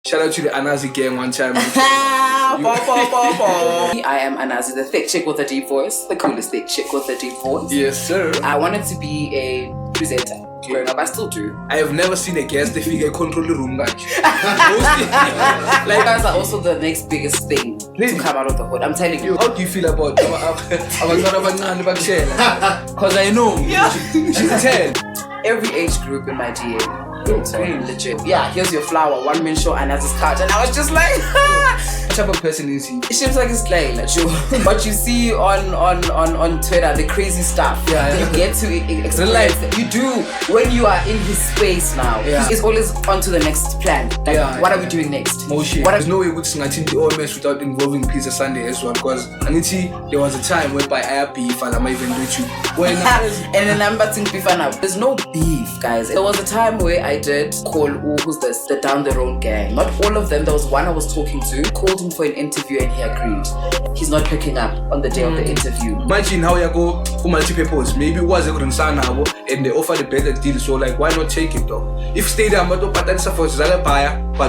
Shout out to the ANAZI'S gang one time. I am ANAZI'S, the thick chick with a deep voice, the coolest thick chick with a deep voice. Yes, sir. I wanted to be a presenter. Growing up, I still do. I have never seen a guest if you can control the room, guys. Like, guys are also the next biggest thing to come out of the hood. I'm telling you. How do you feel about because I know she's 10. Every age group in my DM. It's very legit. Yeah, here's your flower, 1 man show, ANAZI'S couch. And I was just like, What type of person is he? Shimza is like you. But you see on Twitter the crazy stuff. Yeah. You get to experience it. You do when you are in his space now. Yeah. He's always on to the next plan. Like, what are we doing next? There's no way we could attend the OMS without involving Pizza Sunday as well. Because there was a time whereby I had beef and I'm even with you. And then I'm batting beef now. There's no beef, guys. There was a time where I did call, who's this? The Down the Road gang. Not all of them. There was one I was talking to. Called him for an interview and he agreed. He's not picking up on the day of the interview. Imagine how you go for multi-purpose. Maybe it was a good sign now and they offered a better deal. So like, why not take it though? If stay there, but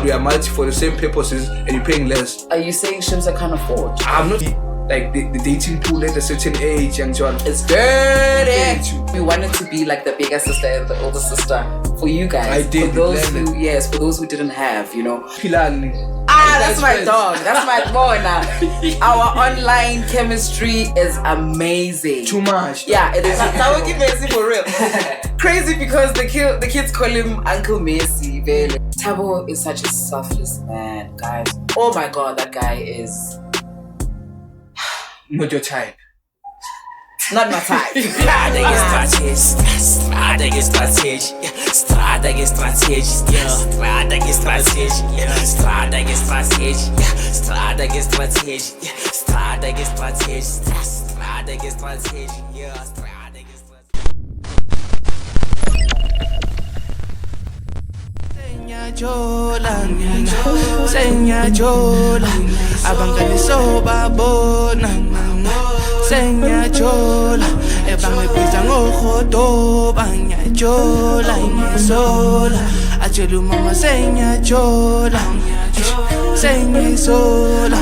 we are multi for the same purposes and you're paying less. Are you saying Shimza can't afford? I'm not like the dating pool at a certain age, young John. It's dirty. We wanted to be like the bigger sister and the older sister for you guys. I did. For those who didn't have, you know. Pilani. That's my dog. That's my boy now. Our online chemistry is amazing. Too much. Yeah, it is. Now we give Messi for real. Crazy because the kids call him Uncle Messi. Tabo is such a selfless man, guys. Oh my God, that guy is not your type. Not my type. Straata Senyajola, abangani sobabona, senyajola, ebangebiza ngokhodo, banyajola, ngesola, atshela mama senyajola, senyasola,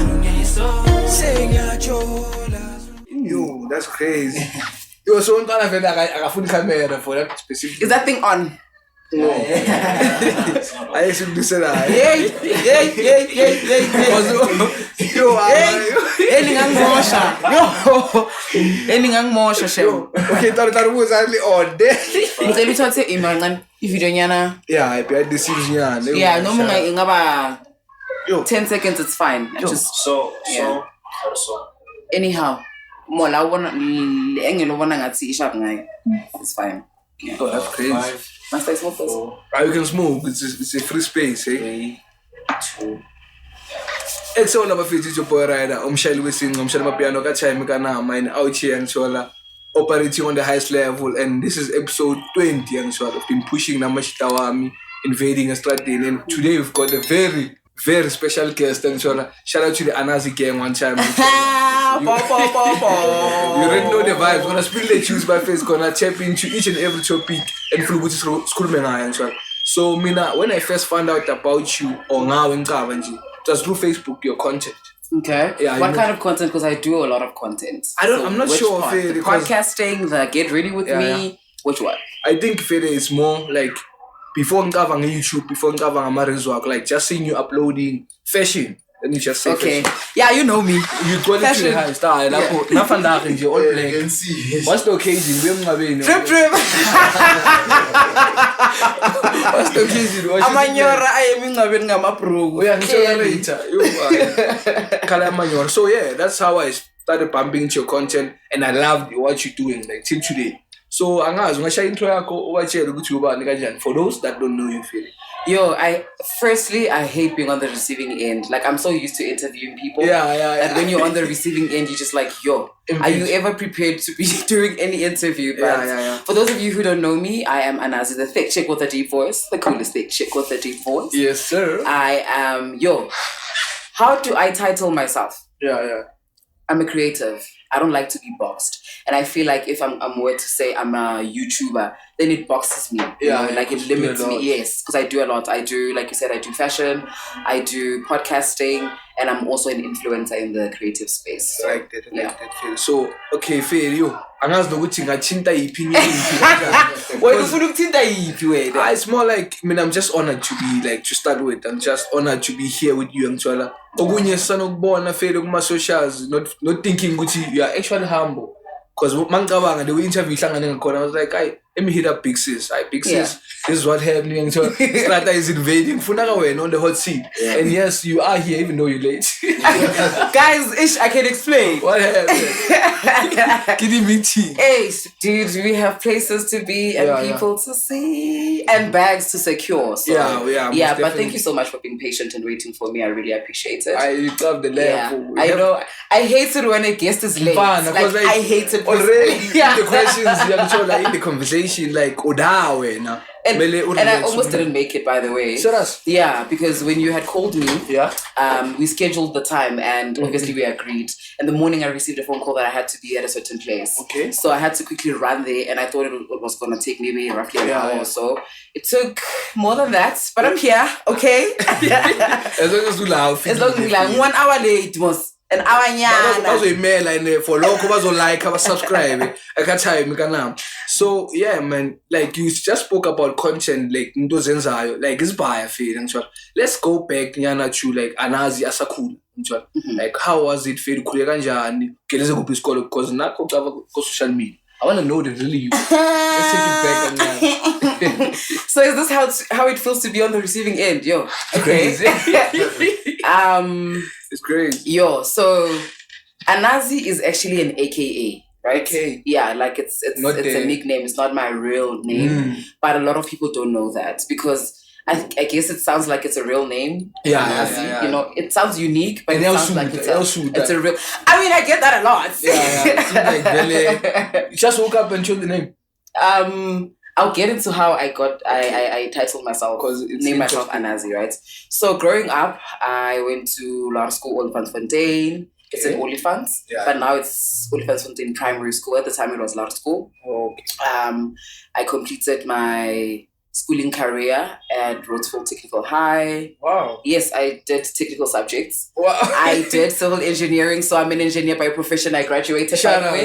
senyajola. Yo, that's crazy. Yo, so I got full camera for that specific. Is that thing on? No. I should do that. Okay, that was only on there. Yeah, I had this season. Yeah, no more 10 seconds, it's fine. So. Anyhow, it's fine. Yeah. Oh, that's crazy. 5, Must I smoke first? 4, You can smoke. It's a free space, eh? 3, 2. It's all about your boy rider. Shall we sing? Shall my piano catch him? Mine out here and so operating on the highest level. And this is episode 20. And so I've been pushing Namashitawami, invading a Straata. And today we've got a very, very special guest. And so shout out to the ANAZI'S gang one time. You already know the vibes. Gonna spill the juice by face. Gonna tap into each and every topic and feel which is school and so Mina, when I first found out about you or now in Kavanji, just through Facebook, your content. Okay. Yeah. What kind of content? Because I do a lot of content. I'm not sure part? of it. The podcasting, the get ready with me. Yeah. Which one? I think Fede is more like before Nkavang YouTube, before Nkavang Amarin's work, like just seeing you uploading fashion. Then you just say okay. fashion. Yeah, you know me. You got it to the high star. Nothing that in all black. What's the occasion? Trip. What's the occasion? Amanyora, I am in Gamapro. We are later. So yeah, that's how I started pumping into your content, and I loved what you're doing like till today. So for those that don't know you, Philly. Yo, I hate being on the receiving end. Like, I'm so used to interviewing people. Yeah. That when you're on the receiving end, you're just like, yo, are you ever prepared to be doing any interview? But Yeah. For those of you who don't know me, I am ANAZI'S, the thick chick with a deep voice, the coolest thick chick with a deep voice. Yes, sir. I am, how do I title myself? Yeah. I'm a creative. I don't like to be boxed. And I feel like if I'm were to say I'm a YouTuber, then it boxes me. You know, like it limits me. Yes, because I do a lot. I do, like you said, I do fashion, I do podcasting, and I'm also an influencer in the creative space. So, like that, Phil. So, okay, Phil, yo. Angazi nokuthi ngathinta yiphi it's more like, I mean, I'm just honored to be, like, to start with. I'm just honored to be here with you, Angela. Okunye sanokubona Phil kuma socials, not thinking ukuthi you are actually humble. Because mangabanga the interview hlangane ngakhona, I was like, let me hit up Big Sis. Big Sis, this is what happening. So Straata is invading. Funaka wena on the hot seat. And yes, you are here even though you're late. Guys, I can explain. What happened? Give me tea. Hey, dude, we have places to be and people to see and bags to secure. So, yeah. But thank you so much for being patient and waiting for me. I really appreciate it. I love the level. I know. I hate it when a guest is late. Fun, like, I hate it already. The questions, in the conversation, like odawe na. And I almost didn't make it, by the way. Serious? Yeah, because when you had called me, we scheduled the time and obviously we agreed. In the morning, I received a phone call that I had to be at a certain place. Okay. So I had to quickly run there, and I thought it was going to take maybe roughly an hour or so. It took more than that, but I'm here, okay? As long as you laugh. As long as you laugh. 1 hour late was an hour email and for local like subscribe. So yeah, man, like you just spoke about content, like like it's buyer feeling. Let's go back nyana to like ANAZI'S asakhula. Like how was it feel khule kanjani? Keleze kuphi isikole because nakho ku social media. I want to know the really you. Let's take it back. So is this how it feels to be on the receiving end? Yo, okay. Crazy. It's crazy. Yo, so ANAZI'S is actually an AKA, right? Okay. Yeah, like it's a nickname. It's not my real name, but a lot of people don't know that because I guess it sounds like it's a real name. Yeah. You know, it sounds unique, but and it sounds like it's a real. I mean, I get that a lot. It's like really, you just woke up and chose the name. I'll get into how I titled myself, named myself ANAZI'S, right? So growing up, I went to law school, Olifantsfontein. It's in Olifants, but now it's Olifantsfontein Primary School. At the time, it was law school. Okay. I completed my schooling career at Rhodes Technical High. Wow. Yes, I did technical subjects. Wow. I did civil engineering, so I'm an engineer by profession. I graduated. Shout out.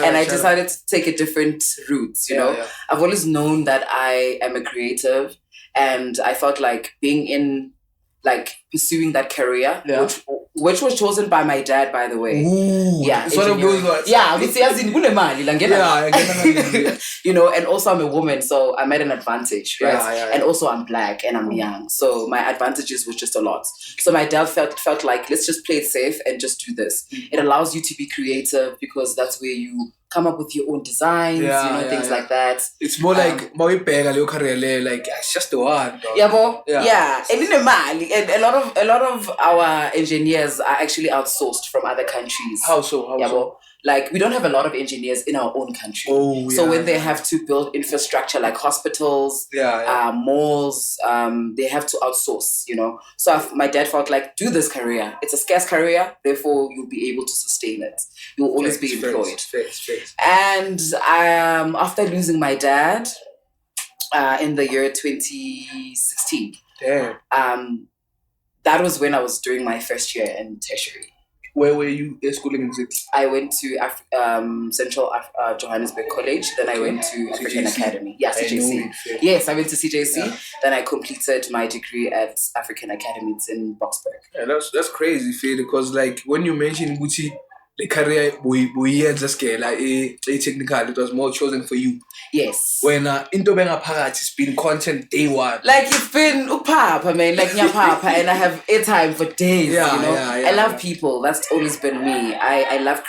And I decided to take a different route, you know. Yeah. I've always known that I am a creative, and I felt like being in, like, pursuing that career, which was chosen by my dad, by the way. Ooh, yeah, it's one of those ones. Yeah, you know, and also I'm a woman, so I'm at an advantage, right? And also I'm black and I'm young, so my advantages was just a lot. So my dad felt like, let's just play it safe and just do this. It allows you to be creative because that's where you come up with your own designs, things like that. It's more like like it's just the one. Yeah. And and a lot of our engineers are actually outsourced from other countries. How so? Like, we don't have a lot of engineers in our own country. So when they have to build infrastructure like hospitals, malls, they have to outsource, you know. So my dad felt like, do this career. It's a scarce career, therefore you'll be able to sustain it. You'll always be employed. And after losing my dad in the year 2016, that was when I was doing my first year in tertiary. Where were you schooling music? I went to Central Johannesburg College. Then I went to African Academy. Yeah, CJC. Yes, I went to CJC. Yeah. Then I completed my degree at African Academy. It's in Boksburg. Yeah, that's crazy, Faye, because like when you mentioned Gucci, the career we just like a technical, it was more chosen for you. Yes. When into benga part, it's been content day one. Like it's been upapa, man, like nyapapa, and I have airtime for days. You know, I love people. That's always been me. I love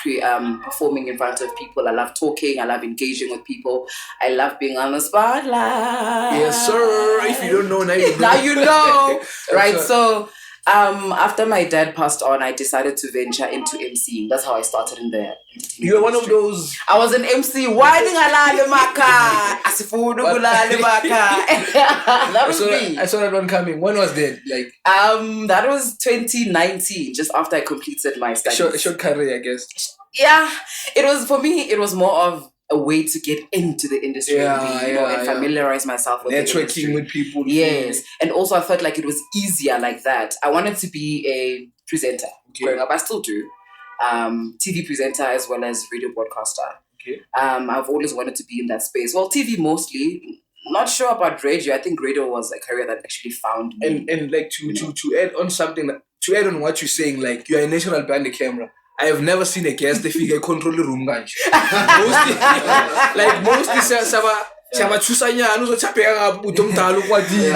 performing in front of people. I love talking. I love engaging with people. I love being on the spotlight. Yes, sir. If you don't know now, you know. Now you know, right? So After my dad passed on, I decided to venture into MCing. That's how I started in the entertainment You were one of industry. those. I was an MC. Why didn't I maka? Asifunu kulale maka. That was me. I saw that one coming. When was that? Like That was 2019, just after I completed my studies. short career, I guess. Yeah, it was for me. It was more of a way to get into the industry and familiarize myself with the industry. Networking with people. Yes, and also I felt like it was easier like that. I wanted to be a presenter growing up. I still do. TV presenter as well as radio broadcaster. Okay. I've always wanted to be in that space. Well, TV mostly. Not sure about radio. I think radio was a career that actually found me. And like to add on something, to add on what you're saying, like you are a natural behind the camera. I have never seen a guest if you control the room, guys. Mostly Saba chusanya no chapega utomdalo kwadi.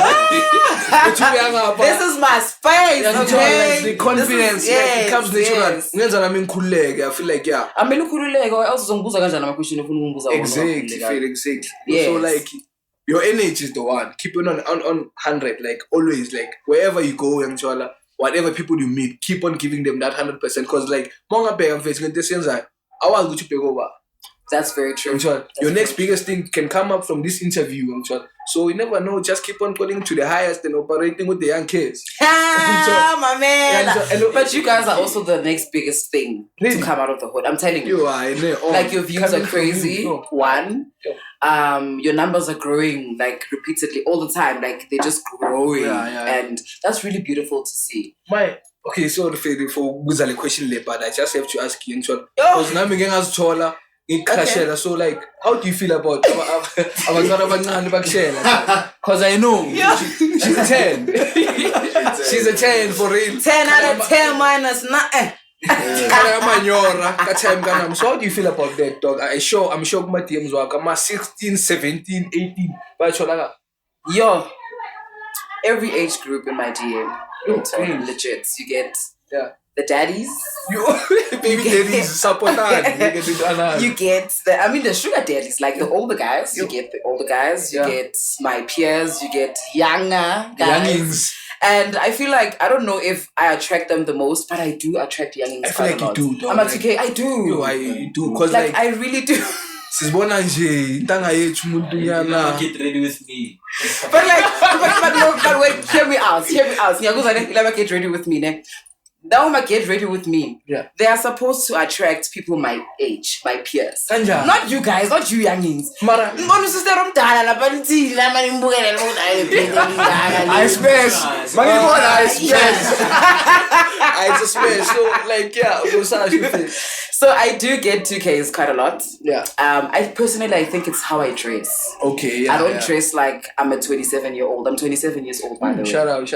This is my space. Okay? The confidence it comes natural. Ngenza nami ngikhululeke. I feel like Amele ukhululeke else uzongibuza kanjani ama question ufuna ungibuza wona. Exactly. Yes. So like your energy is the one. Keep it on 100, like always, like wherever you go, Yangchola, whatever people you meet, keep on giving them that 100%. Because like monga pay I'm facing this I want to pay over. That's very true. Your next biggest thing can come up from this interview. So you never know. Just keep on going to the highest and operating with the young kids. My man. But you guys are also the next biggest thing to come out of the hood. I'm telling you. You are. Like your views are crazy. One. Your numbers are growing like repeatedly all the time. Like they're just growing. And that's really beautiful to see. Okay, so for Guzali question, but I just have to ask you. Because now I'm getting as taller. So like, how do you feel about because I know she's a 10. She's a 10 for real. 10 out of 10 minus nothing. So how do you feel about that, dog? I'm sure my DMs were 16, 17, 18. Yo, every age group in my DM. Legit. You get the daddies. Baby daddies, support. You get the sugar daddies, like the older guys. You get the older guys. You get my peers. You get younger guys. Youngins. And I feel like, I don't know if I attract them the most, but I do attract youngins. I feel like you do, dog. I'm at 2K, I do. I do. Because like, I really do. Get ready with me. but wait, hear me out. Get ready with me, ne? That get ready with me. Yeah. They are supposed to attract people my age, my peers. Kanja. Not you guys, not you youngins. Mara. I space. I just space. So like So I do get 2Ks quite a lot. Yeah. I personally think it's how I dress. Okay. Yeah. I don't dress like I'm a 27-year-old. I'm 27 years old, by the way. Shout out.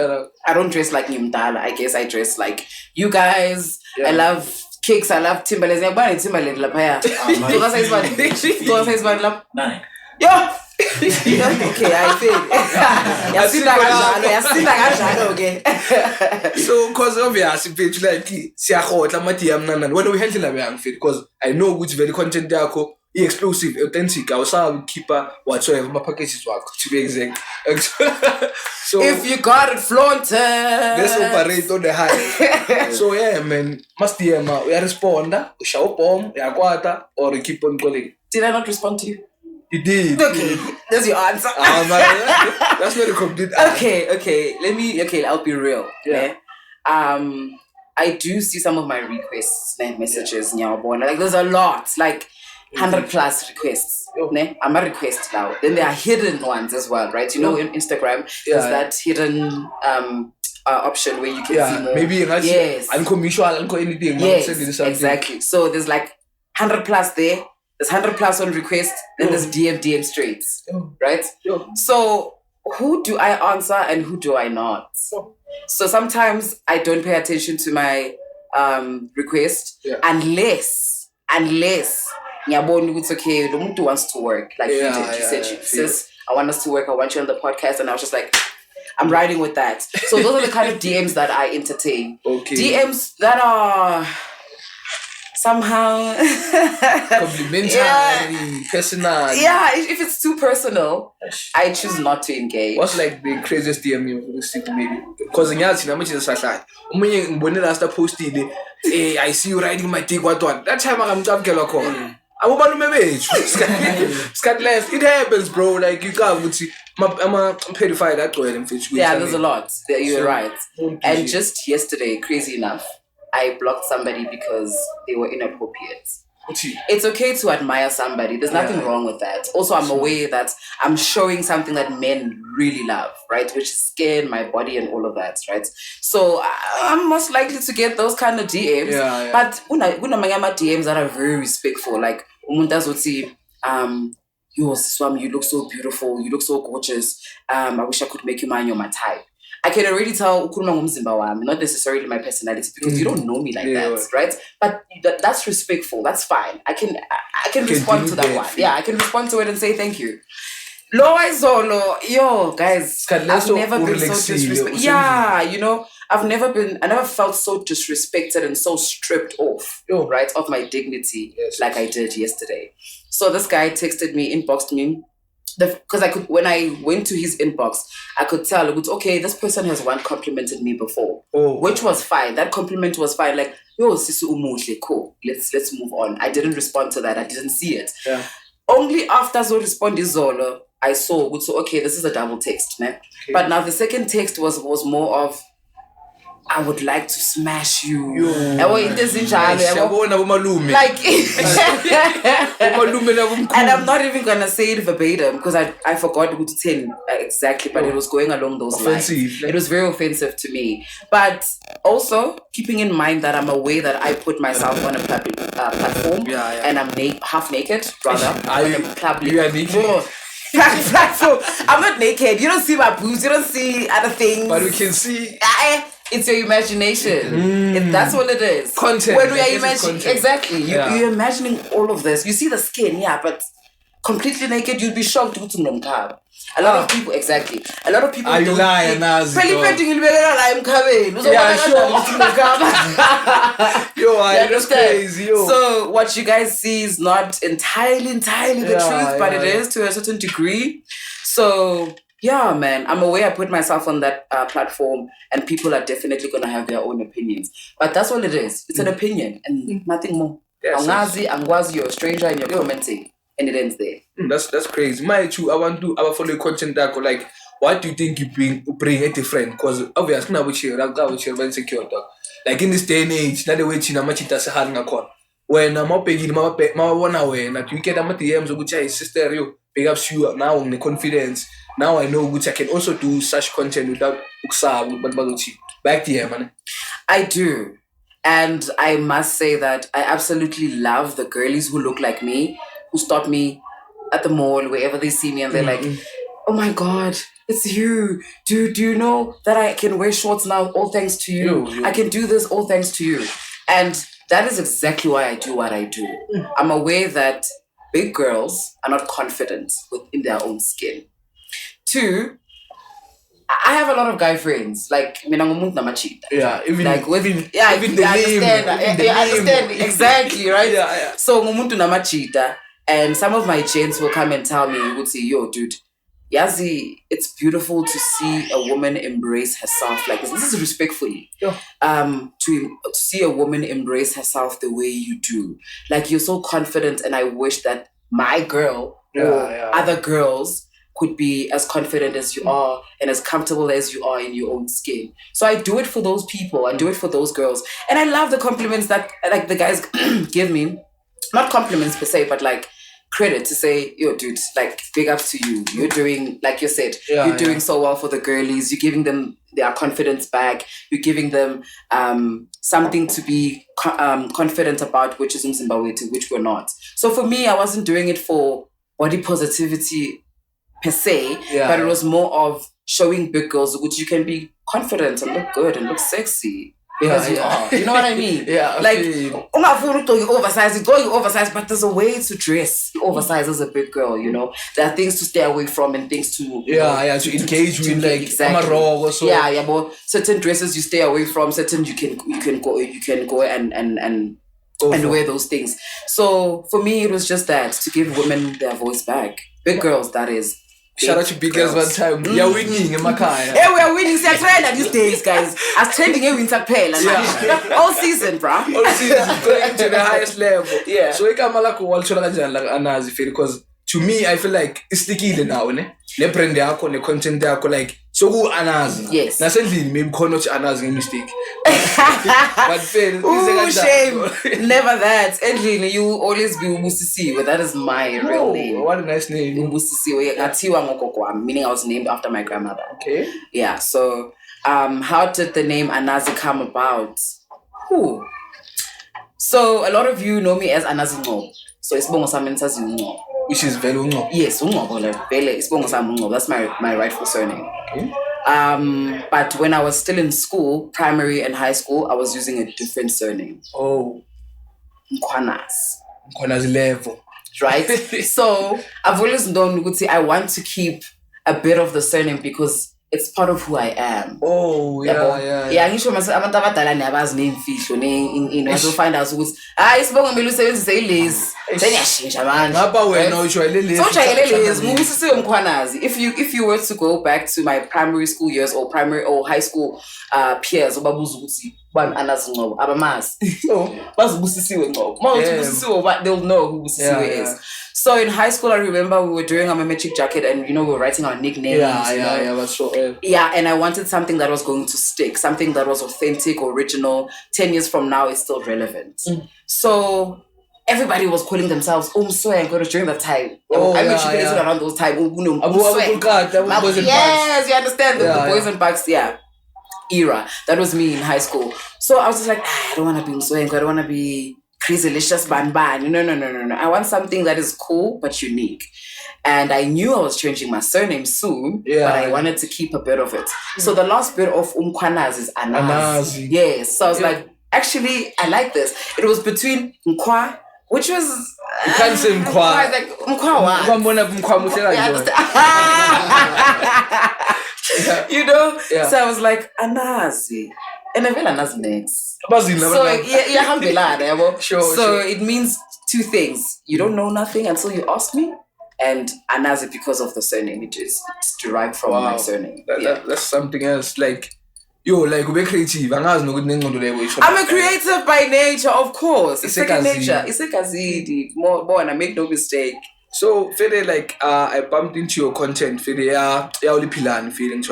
I don't dress like Nimdala. I guess I dress like you guys. Yeah. I love kicks. I love Timberlands. I'm buying Timberland lapaya. Yeah. Okay, I think. Okay. So, because obviously, page like when we handle it, because I know which very content they are explosive, authentic. I also keep whatsoever my packages work to be exact. So if you got it flaunted, let's operate on the high. So yeah, man, must we respond, we shall bomb, or we keep on calling. Did I not respond to you? You did. Okay, that's your answer. That's not a complete answer. Okay, I'll be real. Yeah. I do see some of my requests, messages, like there's a lot, like 100 plus requests. I'm a request now. Then there are hidden ones as well, right? You know, in Instagram, there's that hidden option where you can see more. Maybe anything. Yes, exactly. So there's like 100 plus there. There's 100 plus on request. Then there's DM straights, right? So who do I answer and who do I not? So sometimes I don't pay attention to my request unless it's okay. The muntu wants to work. Like you did. You said, sis, I want us to work. I want you on the podcast. And I was just like, I'm riding with that. So those are the kind of DMs that I entertain. Okay. DMs that are somehow. Complimentary, personal. Yeah, if it's too personal, I choose not to engage. What's like the craziest DM you received maybe? Because in Yati, I'm just like, when I last posted, hey, I see you riding my dick, what one? That time I'm talking to you. I'm about to make it. It happens, bro. Like, you can't see. I'm a pedophile that way. Yeah, there's a lot. You're right. don't And you- just yesterday, crazy enough, I blocked somebody because they were inappropriate. It's okay to admire somebody. There's nothing wrong with that. Also, I'm aware that I'm showing something that men really love, right? Which is skin, my body, and all of that, right? So I'm most likely to get those kind of DMs. Yeah. But when I DMs that are very respectful, like umuntu azothi, yo, Swami, you look so beautiful, you look so gorgeous. I wish I could make you mine, you're my type. I can already tell ukhuluma ngomzimba wami, not necessarily my personality, because you don't know me like that, right? But that's respectful. That's fine. I can respond to that one. Yeah, I can respond to it and say thank you. Lo izolo, yo, guys, I've never been so disrespected. Yeah, you know, I never felt so disrespected and so stripped off, right, of my dignity like I did yesterday. So this guy texted me, inboxed me. Because when I went to his inbox, I could tell, okay, this person has complimented me before, which was fine. That compliment was fine. Like, yo, sisu umuhle, cool. Let's move on. I didn't respond to that. I didn't see it. Yeah. Only after Zo responded Zolo, I saw, okay, this is a double text, ne? Okay. But now the second text was more of, I would like to smash you. Like, and I'm not even gonna say it verbatim because I forgot to 10 exactly, but it was going along those lines. It was very offensive to me. But also keeping in mind that I'm aware that I put myself on a public platform, and I'm half naked, rather. You are naked. Platform. I'm not naked. You don't see my boobs. You don't see other things. But we can see. It's your imagination. That's all it is. Content. When we are imagining, exactly. You're imagining all of this. You see the skin, but completely naked, you'd be shocked to know. A lot of people, exactly. A lot of people. Are you lying, Nazi? I'm coming. Yeah, sure. That's crazy. Yo. So what you guys see is not entirely the truth, but it is to a certain degree. So yeah, man, I'm aware I put myself on that platform, and people are definitely gonna have their own opinions. But that's all it is. It's an opinion and nothing more. Angwazi, you're a stranger and you're commenting. And it ends there. That's crazy. I want to follow content that like, what do you think you bring a different? Because obviously now we share insecure dog. Like in this day and age, not the way China machita sahari ngakon. When I'm up paying my one away, like you get a DMs which I sister you pick up you now in the confidence. Now I know which I can also do such content without uksa but back to man. I do. And I must say that I absolutely love the girlies who look like me, who stop me at the mall, wherever they see me, and they're like, oh my God, it's you. Do you know that I can wear shorts now, all thanks to you? I can do this, all thanks to you. And that is exactly why I do what I do. I'm aware that big girls are not confident within their own skin. 2, I have a lot of guy friends, like mina ngumuntu namachita. Yeah, even like even I understand exactly, right? Yeah. So ngumuntu namachita, and some of my gents will come and tell me, would say, yo, dude, Yazi, it's beautiful to see a woman embrace herself like this. This is respectfully. To see a woman embrace herself the way you do. Like you're so confident, and I wish that my girl or other girls could be as confident as you are and as comfortable as you are in your own skin. So I do it for those people. I do it for those girls. And I love the compliments that like the guys give me. Not compliments per se, but like credit to say, yo, dude, like big ups to you. You're doing, like you said, you're doing so well for the girlies. You're giving them their confidence back. You're giving them something to be confident about, which is Mzimbabwe, which we're not. So for me, I wasn't doing it for body positivity per se, but it was more of showing big girls which you can be confident and look good and look sexy because you are. You know what I mean? Like, going oversized, but there's a way to dress oversized as a big girl, you know. There are things to stay away from and things to to engage with, like exactly. I'm a raw or so. But certain dresses you stay away from, certain you can go and and wear those things. So for me, it was just that, to give women their voice back. Big girls, that is. Shout out to big girls one time. Yeah, winning in Makaya. Yeah, we are winning Straata these days, guys. As trending in winter pale. All season, bruh. All season, going to the highest level. Yeah. So, ikamala ko wal chola kanjani like ANAZI'S because to me, I feel like it's sticky now, ne? Le brand yakho, ne content yakho, like so who ANAZI'S. Yes. Nasendlini maybe khona uthi ANAZI'S ngemistake. But fair. Ooh, shame. Never that. Endlini, you will always be Ubusisiwe. That is my real name. What a nice name. Ubusisiwe. Ngathiwa ngokokwa, meaning I was named after my grandmother. Okay. Yeah, so how did the name ANAZI'S come about? Who? So a lot of you know me as ANAZI'S. So isibongo sami ngisazi uNgcobo. Which is very uNgcobo. Yes, uNgcobo le vele isibongo sami uNgcobo. That's my rightful surname. Okay. But when I was still in school, primary and high school, I was using a different surname. Oh. Mkhwanazi level. Right? So I've always known I want to keep a bit of the surname because it's part of who I am. Oh, yeah. Yeah, ngisho mase abantu abadala niyabazi neimfihlo ne find out ukuthi isibongo mele usebenzise ilezi then yashintsha manje. Ngapha wena ujwayele lezi. So ujwayele lezi ngusisiwe Mkhwanazi. If you were to go back to my primary school years or primary or high school peers obabuza ukuthi bani ANAZI'S Ngcobo abamazi. So bazibusisiwe Ngcobo. Mawuthi busisiwe but they'll know who busisiwe is. So in high school, I remember we were doing a memetric jacket and, we were writing our nicknames. Yeah, that's so. Yeah, and I wanted something that was going to stick, something that was authentic, original. 10 years from now, it's still relevant. So everybody was calling themselves Umswengo during that time. I mentioned around those time. Yes, you understand the boys and bugs, era. That was me in high school. So I was just like, I don't want to be Umswengo. I don't want to be crazy-licious ban. No. I want something that is cool but unique. And I knew I was changing my surname soon, but I wanted to keep a bit of it. So the last bit of Mkhwanazi is ANAZI'S. Yes. So I was like, actually, I like this. It was between Mkhwa, which was... You can't say Mkhwa. I was like, Mkhwa what? You know? Yeah. So I was like, ANAZI'S. And I feel ANAZI'S next. So it means two things. You don't know nothing until you ask me, and ANAZI'S because of the surname. It's derived from my surname. That's something else. Like we're creative. I'm a creative by nature, of course. It's second nature. It's like a more, and I make no mistake. So, Fede, like I bumped into your content. Fede, only pilan feeling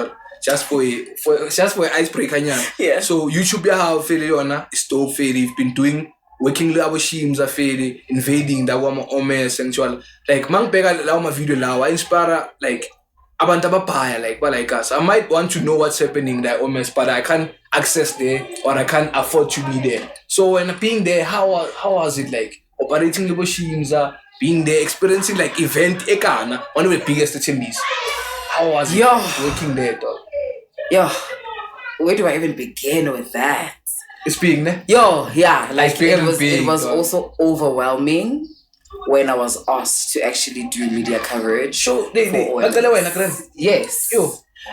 just for icebreaker. Yeah. So YouTube have Fede on stove Fede. You've been working with our Shimza Fede, invading the OMS and like mang pega la ma video la inspire like abantu abapaya like us. I might want to know what's happening in the OMS, but I can't access there or I can't afford to be there. So when being there, how was it like operating the Shimza, being there, experiencing like event Ekana, one of the biggest attendees? How was it working there, dog? Where do I even begin with that? It's big, ne? It was also overwhelming when I was asked to actually do media coverage. Yes.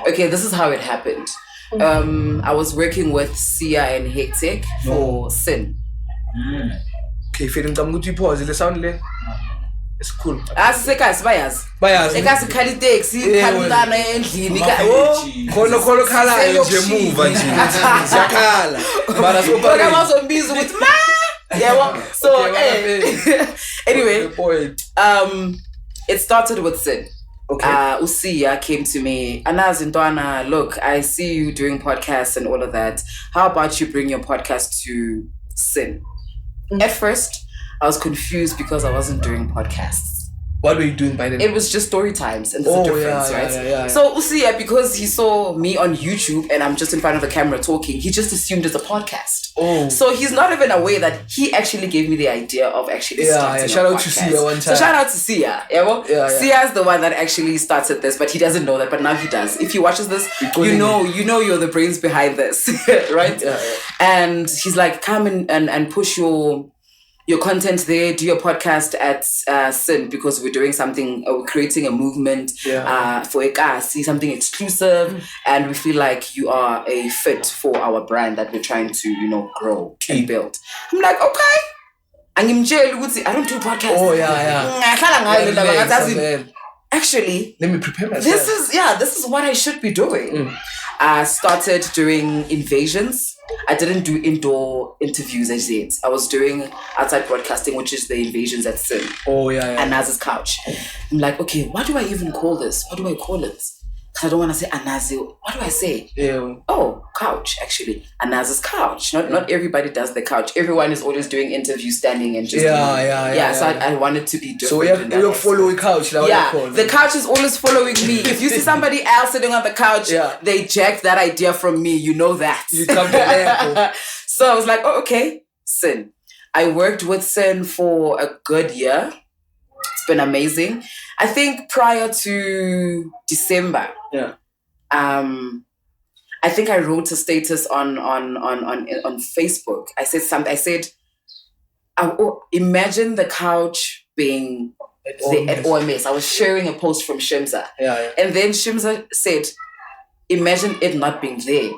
Okay, this is how it happened. I was working with Sia and Hectic for Sin. Okay, feeling pause. It's cool. Bayaz. Ekasi khali taxi, khalutana endlini. Kholo khala nje muva nje. Siyakhala. Mara uzombiza ukuthi ma. So anyway, it started with Sin. Okay. Usia came to me. ANAZI'S Ntwana, look, I see you doing podcasts and all of that. How about you bring your podcast to Sin? At first, I was confused because I wasn't doing podcasts. What were you doing by then? It was just story times, and there's a difference, right? Yeah. So Usia, because he saw me on YouTube and I'm just in front of the camera talking, he just assumed it's a podcast. Oh. So he's not even aware that he actually gave me the idea of actually starting a shout out podcast. to Sia one time. So shout out to Sia. Sia is the one that actually started this, but he doesn't know that, but now he does. If he watches this, you know you're the brains behind this, right? Yeah. And he's like, come and push your content there, do your podcast at Sin, because we're doing something, we're creating a movement for Ekasi, something exclusive, and we feel like you are a fit for our brand that we're trying to, grow and build. I'm like, okay, angimtshela ukuthi I don't do podcasts. Oh, yeah. Ngahlala ngayo le ndaba ngathi Relax, azi- man. Actually, Let me prepare myself. this is what I should be doing. I started doing invasions. I didn't do indoor interviews as yet. I was doing outside broadcasting, which is the invasions at Sin. Oh, yeah. ANAZI'S couch. I'm like, okay, what do I even call this? What do I call it? Because I don't want to say ANAZI. What do I say? Yeah. Oh, couch, actually. ANAZI'S couch. Not everybody does the couch. Everyone is always doing interviews standing and just... Yeah. So I wanted to be different. So in that you aspect. follow a couch. Like Yeah, what you call the it. couch is always following me. If you see somebody else sitting on the couch, Yeah. they jacked that idea from me. You know that. You come to the So I was like, oh, okay, Sin. I worked with Sin for a good year. It's been amazing. I think prior to December, I think I wrote a status on Facebook. I said something. I said, imagine the couch being at OMS. I was sharing a post from Shimza. Yeah. And then Shimza said, imagine it not being there.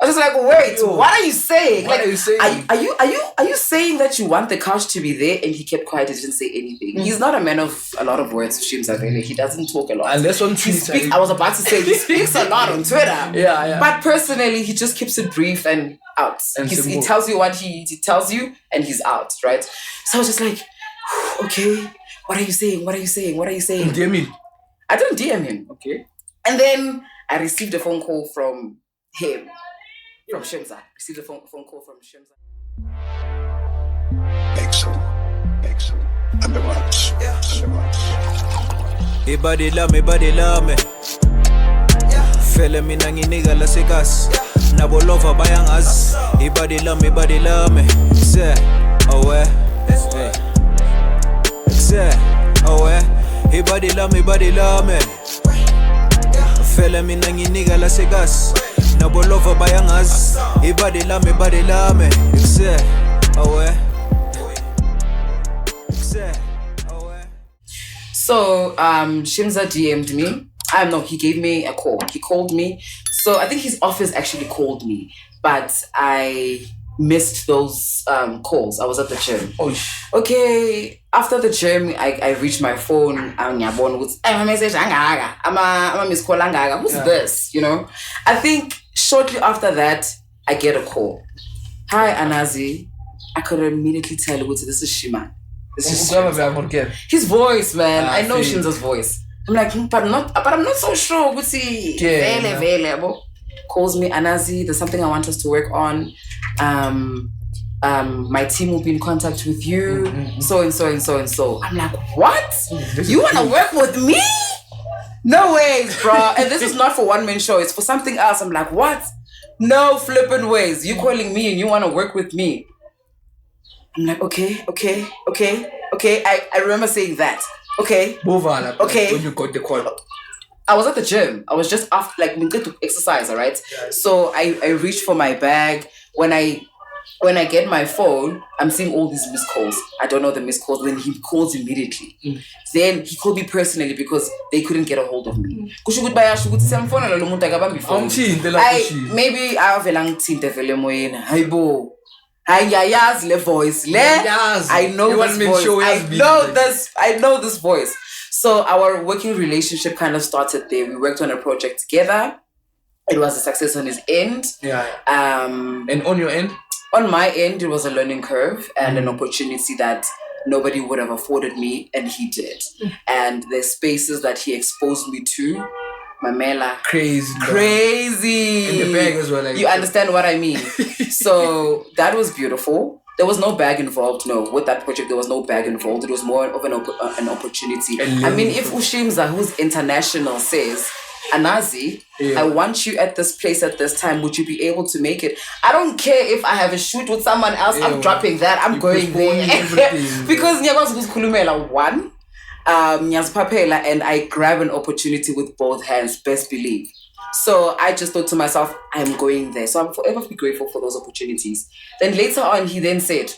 I was just like, wait, what are you saying? What are you saying? Are you saying that you want the couch to be there? And he kept quiet, he didn't say anything. He's not a man of a lot of words, Shimza, really. He doesn't talk a lot. And that's on Twitter. I was about to say, he speaks a lot on Twitter. Yeah. But personally, he just keeps it brief and out. And He simple. tells you what he tells you, and he's out, right? So I was just like, okay, what are you saying? What are you saying? What are you saying? DM me. I didn't DM him. Okay. And then I received a phone call from him, from Shimza. Received a phone call from Shimza. Excellent. And the rocks. Hey body love me. Fele mina nginiga la sekas. Nabo lova bayangazi. Hey body love me. Say, oh Say, oh Hey body love me. Fele mina nginiga la sekas. Nabo lova bayangazi. Hey body love me. Say, oh So Shimza DM'd me. He gave me a call. He called me. So I think his office actually called me, but I missed those calls. I was at the gym. Okay, after the gym, I reached my phone. I'm a message. I'm a miss call. Who's this? You know. I think shortly after that, I get a call. Hi, ANAZI. I could immediately tell you this is Shima. This is his voice, man. I know Shimza's voice. I'm like, but I'm not so sure. Vele. Calls me, ANAZI, there's something I want us to work on. My team will be in contact with you. So and so. I'm like, what? You want to work with me? No ways, bro. And this is not for one man show. It's for something else. I'm like, what? No flipping ways. You calling me and you want to work with me? I'm like, okay. I remember saying that. Okay. Okay. When you got the call. I was at the gym. I was just after, like, we get to exercise, all right? Yeah. So I reached for my bag. When I get my phone, I'm seeing all these missed calls. I don't know the missed calls. Then he calls immediately. Then he called me personally because they couldn't get a hold of me. Maybe I have a long team. Hayaya's le voice. I know this voice. I know this voice. So our working relationship kind of started there. We worked on a project together. It was a success on his end. And on your end? On my end, it was a learning curve and an opportunity that nobody would have afforded me, and he did. And the spaces that he exposed me to, Mamela. Crazy. In the bag as well. Like you understand what I mean? So that was beautiful. There was no bag involved. No, with that project, there was no bag involved. It was more of an opportunity. I mean, if Ushimza, who's international, says, ANAZI, I want you at this place at this time. Would you be able to make it? I don't care if I have a shoot with someone else. I'm dropping that. I'm going there. Because Nyagwa's Kulumela one. And I grab an opportunity with both hands, best believe. So I just thought to myself, I'm going there. So I'm forever be grateful for those opportunities. Then later on, he then said,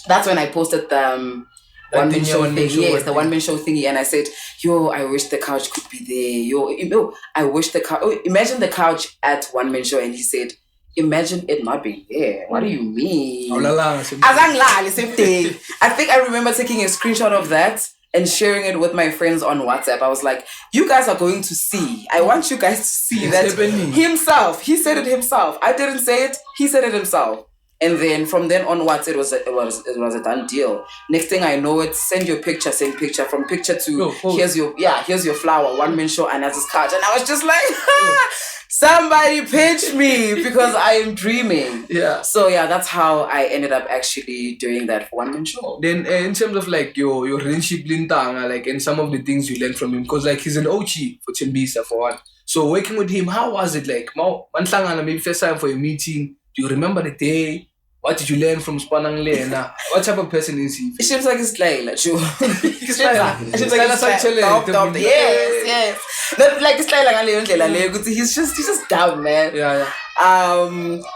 that's when I posted the one-man show thing. Yes, the one-man show thingy. And I said, I wish the couch could be there. I wish the couch, imagine the couch at one-man show. And he said, Imagine it not being there. What do you mean? Awulalanga, I think I remember taking a screenshot of that and sharing it with my friends on WhatsApp. I was like, you guys are going to see. I want you guys to see It's that happening. himself. He said it himself. I didn't say it. He said it himself. And then from then onwards, it was a done deal. Next thing I know, it send your picture, send picture. From picture to here's your flower, 1 man show, ANAZI'S couch. And I was just like, somebody pitch me because I am dreaming. Yeah. So yeah, that's how I ended up actually doing that for 1 man show. Then in terms of like your relationship lintanga, like and some of the things you learned from him, because like he's an OG for Chimbisa for one. So working with him, how was it like? Maybe first time for your meeting. Do you remember the day? What did you learn from Spanang Lena? What type of person is he? It seems like it's Layla, true. Yes. Not like it's Layla. He's just down, man. Yeah.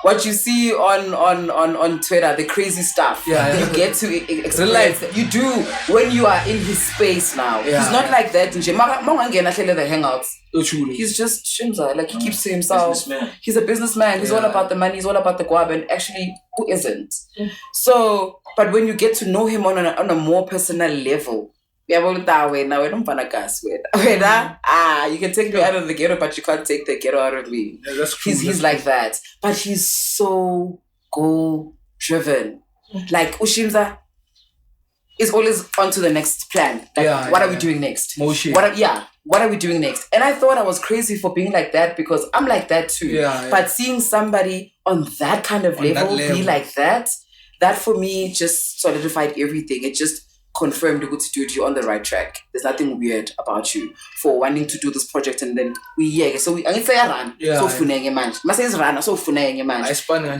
What you see on Twitter, the crazy stuff. Yeah. You get to experience that. You do when you are in his space now. Yeah. He's not like that. The hangouts. Oh, truly. He's just Shimza. Like he keeps to himself. Businessman. He's a businessman. He's all about the money. He's all about the guab. And actually, who isn't? So, but when you get to know him on a more personal level, you can take me out of the ghetto, but you can't take the ghetto out of me. Yeah, that's true. He's like that. But he's so goal driven. Like Ushimza is always on to the next plan. Like, what are we doing next? Motion. What are we doing next? And I thought I was crazy for being like that because I'm like that too. Yeah. But seeing somebody on that kind of level be like that for me just solidified everything. It just confirmed dude, you're on the right track. There's nothing weird about you for wanting to do this project and then so we run. So funenge man. Must run so funenge man.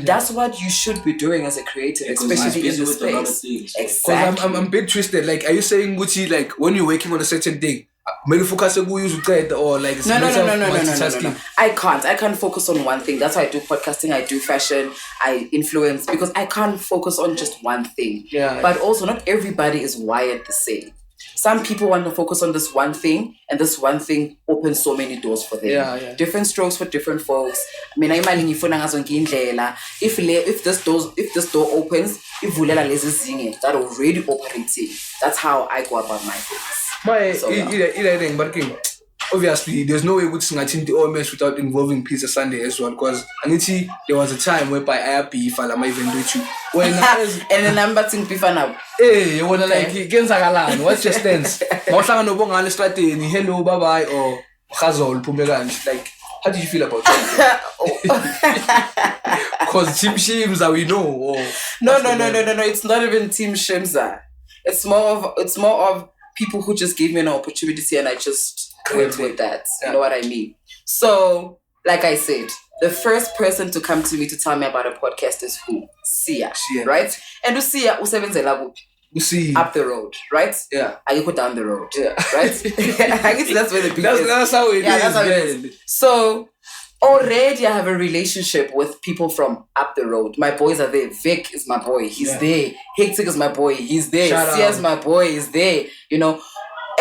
That's what you should be doing as a creative, especially in this space. Exactly. I'm a bit twisted. Like, are you saying Gucci, like when you're working on a certain thing, maybe focus on or like no. I can't focus on one thing. That's why I do podcasting, I do fashion, I influence, because I can't focus on just one thing. But also not everybody is wired the same. Some people want to focus on this one thing, and this one thing opens so many doors for them. Different strokes for different folks. I mean, if this door opens, that already operating. That's how I go about my things. Obviously, there's no way we can attend the OMS without involving Pizza Sunday as well. Because there was a time whereby I beef and I might even do you. And then I'm batting beef now. Hey, you wanna like what's your stance? Hello, bye bye, or Khazol Pumegan. Like, how do you feel about that? Because Team Shimza we know. No. It's not even Team Shimza. It's more of people who just gave me an opportunity and I just went with that. You know what I mean? So, like I said, the first person to come to me to tell me about a podcast is who? Sia. Right? And Sia usebenzela kuphi? Up the road, right? Yeah. I go down the road. Yeah. Right? I guess that's where the big is. That's how it is. That's how it is. So already I have a relationship with people from up the road. My boys are there. Vic is my boy. He's there. Hectic is my boy. He's there. Sia's my boy. He's there. You know,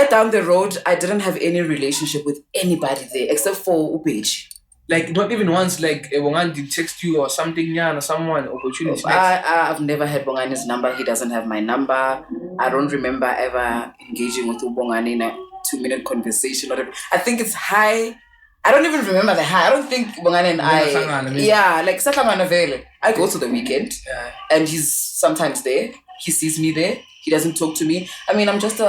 down the road, I didn't have any relationship with anybody there except for Upechi. Like, not even once, like, Bongan did text you or something, or someone, opportunity. I've never had Bongani's number. He doesn't have my number. I don't remember ever engaging with Ubongani in a 2-minute conversation. I think it's hi. I don't even remember the hi. I don't think Bongani and I... like, I go to the weekend, and he's sometimes there. He sees me there. He doesn't talk to me. I mean, I'm just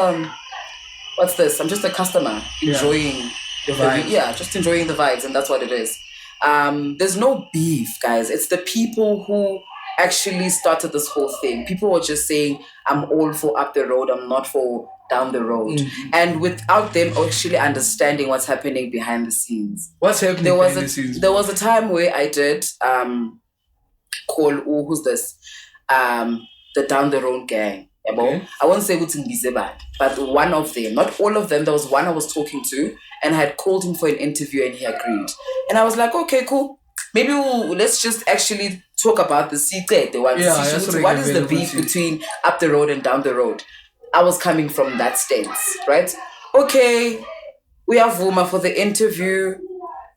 what's this? I'm just a customer enjoying the vibes. Just enjoying the vibes, and that's what it is. There's no beef, guys. It's the people who actually started this whole thing. People were just saying, I'm all for up the road, I'm not for down the road. Mm-hmm. And without them actually understanding what's happening behind the scenes. What's happening behind the scenes? There was a time where I did call, who's this? The Down the Road gang. Okay. I won't say what's in Bizeba, but one of them, not all of them, there was one I was talking to, and I had called him for an interview and he agreed. And I was like, okay, cool. Maybe let's just actually talk about the secret. What is the beef between up the road and down the road? I was coming from that stance, right? Okay, we have Vuma for the interview,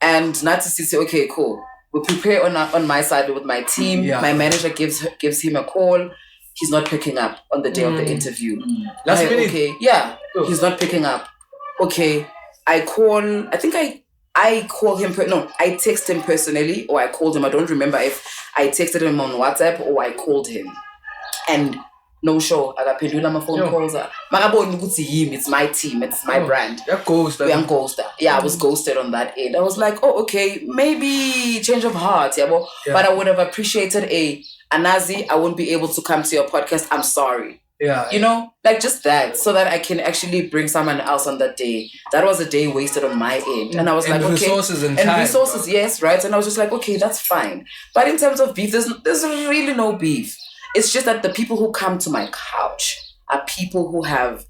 and Natsi say, okay, cool. We prepare on my side with my team. Yeah. My manager gives him a call. He's not picking up on the day of the interview. Last minute? Okay, yeah, he's not picking up. Okay, I call. I think I call him. I text him personally, or I called him. I don't remember if I texted him on WhatsApp or I called him. And no show. I got pendula my phone calls. It's my team. It's my brand. You're ghosted. I'm ghosted. Yeah, I was ghosted on that end. I was like, oh, okay, maybe change of heart. Yeah, but I would have appreciated ANAZI, I won't be able to come to your podcast. I'm sorry. Yeah. You know, like just that, so that I can actually bring someone else on that day. That was a day wasted on my end. And I was like, okay. Resources and time. Resources, yes, right? And I was just like, okay, that's fine. But in terms of beef, there's really no beef. It's just that the people who come to my couch are people who have,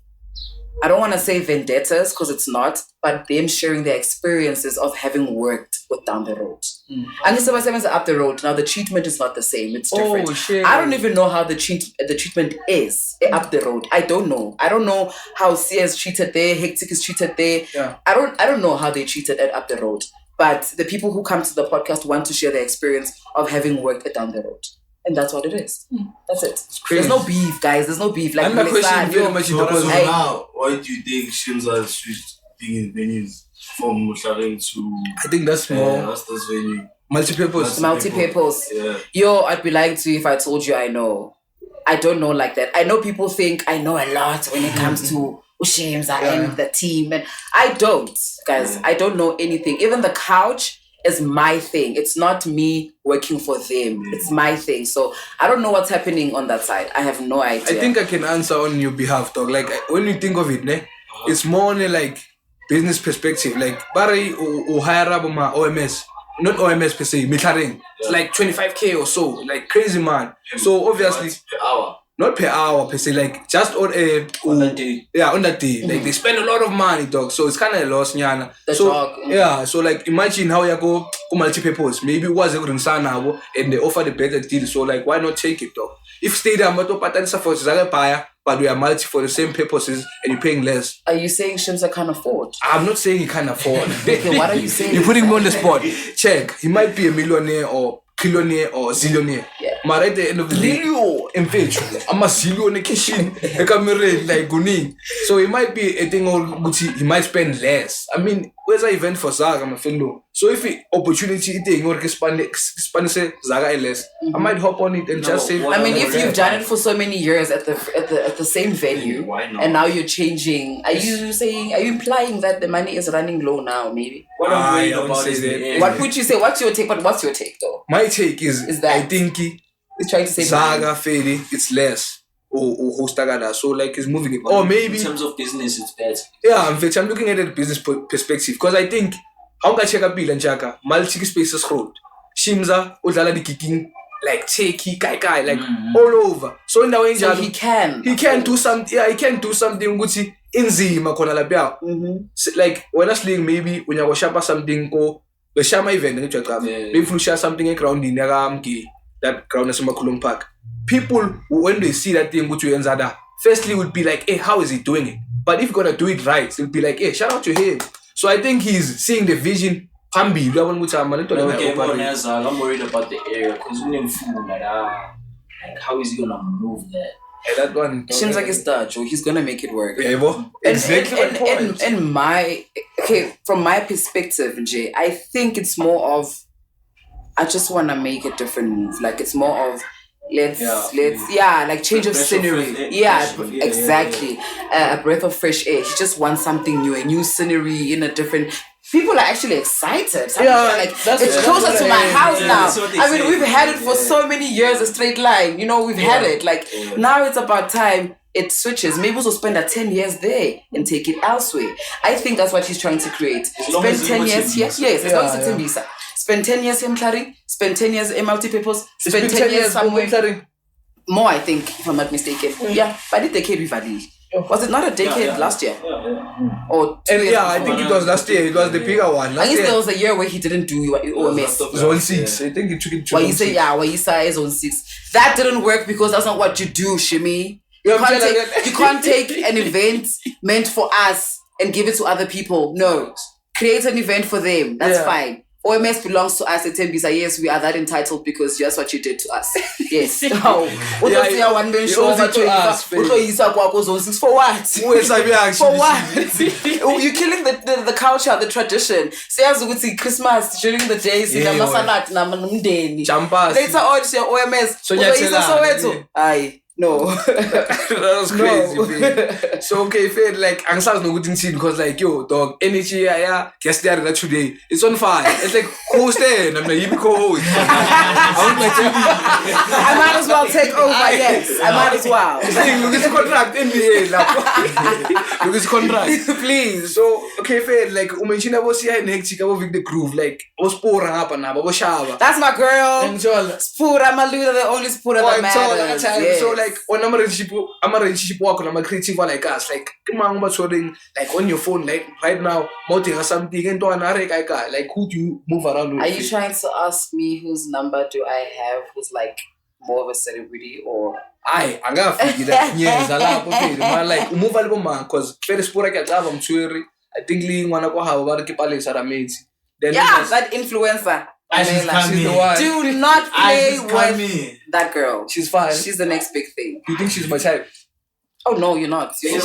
I don't want to say vendettas because it's not, but them sharing their experiences of having worked with down the road. And this is up the road. Now the treatment is not the same. It's different. Oh, shit. I don't even know how the treatment is up the road. I don't know. I don't know how Sia is treated there, Hectic is treated there. Yeah. I don't know how they treated it up the road. But the people who come to the podcast want to share their experience of having worked it down the road. And that's what it is. That's it. crazy. There's no beef, guys. There's no beef. Like, And my question very much So because now, why do you think Shimza switched being in venues from Musharing to I think that's more Rasta's venue? multi-purpose. Multi-purpose. Yeah. Yo, I'd be lying to you if I told you I know. I don't know like that. I know people think I know a lot when it comes to Shimza and the team. And I don't, guys. I don't know anything. Even the couch is my thing. It's not me working for them. It's my thing. So I don't know what's happening on that side. I have no idea. I think I can answer on your behalf, dog. Like when you think of it, it's more on a like business perspective. Like Barry or hire up my OMS, not OMS per se, Mitharing. It's like 25K or so, like crazy man. So obviously, Per hour. not per hour per se, like just on that day. Yeah, on that day. Like they spend a lot of money, dog. So it's kind of a loss, nyana. So dog. yeah, so like imagine how you go multi-purpose. Maybe it was a good and they offer the better deal. So like why not take it, dog? If stadium but we are multi for the same purposes and you're paying less. Are you saying Shimza can't afford? I'm not saying he can't afford. Okay, what are you saying? You're putting me on the spot. Check. He might be a millionaire or trillionaire or zillionaire. Yeah. But at the end of the day, I'm a zillionaire kitchen. Like Guning. So it might be a thing or he might spend less. I mean, where's the event for Zaga, my friend? So if the opportunity thing or Spanish Zaga less, I might hop on it and just say. I mean, if you've done it for so many years at the same venue, Why not? and now you're changing, are you implying that the money is running low now? Maybe. What I'm worried I won't about say is that. the end. What would you say? What's your take? But what's your take though? My take is that- I think He's trying to say Zaga Fede, it's less. Or Hostagada. So like he's moving it. Or maybe In terms of business, it's better. yeah, in fact, I'm looking at it at business perspective. Because I think how can I check a bill and chaka multi spaces hold. Shimza udlala the kicking like Cheki, Kai, like all over. So in the way So he can do something. Yeah, he can do something good. Inzima kona labia. Like when I sling maybe when you shapa something ko the shama event maybe if you share something in ground in that ground is Makulum Park. People when they see that thing go to Enzada, firstly would be like, hey, how is he doing it? But if you're gonna do it right, it'll be like, hey, shout out to him. So I think he's seeing the vision. Okay, I'm worried about the area because we didn't fool like how is he gonna move that? That one Seems like it's that Joe. He's gonna make it work. Yeah, bro. Exactly my point. And from my perspective, Jay, I think it's more of I just want to make a different move. Like it's more of let's like change of scenery. Exactly. A breath of fresh air. He just wants something new, a new scenery in a different. People are actually excited. It's closer to my house now. I mean, we've had it for so many years, a straight line. You know, we've had it. Like now it's about time it switches. Maybe we'll spend 10 years there and take it elsewhere. I think that's what he's trying to create. Spend 10 years here. Yes, as long as it's in visa. Spend 10 years in Claring, spend 10 years in multi-purpose, spend 10 years somewhere. More, I think, if I'm not mistaken. Yeah, but the decade we've had. Was it not a decade last year? Or 2 years I think it was last year. It was the bigger one. I guess there was a year where he didn't do OMS. Zone 6. I think he took it to Why you say Zone 6. That didn't work because that's not what you do, Shimi. You can't take an event meant for us and give it to other people. No. Create an event for them. That's fine. OMS belongs to us at 10’s. Yes, we are that entitled because that's what you did to us. Yes. Oh, Yeah, one man you show owes it to us, babe. for what? For what? You're killing the culture, the tradition. Say Christmas during the days in Yeah, Masalat Namundeni. Jampas. Later on, OMS. Soweto. Aye. No. That was crazy, babe. So okay, fair, like anxious no good scene because like yo dog energy yeah guess there that today it's on fire. It's like host there and I'm like you be co-host. I might as well take over. Yes, I might as well. Look at the contract NBA look at the contract Please. So okay fair like umenshina was here in hectic about the groove like was pouring up and up shava. That's my girl. And so Spura Maluda, the only Spura that matters. Yes. So like when I'm a relationship work and I'm a creative one like us, like come on like on your phone, like right now, mounting or something into an like who do you move around with? Are you trying to ask me whose number do I have who's like more of a celebrity or I gotta figure that yes, I like move a little man because first sport I get I'm sure I think Lee wanna go have about the palace are amazing. Then that influencer. she's the one. Do not play with that girl. She's fine. She's the next big thing. You think she's my type? Oh no, you're not. Sorry.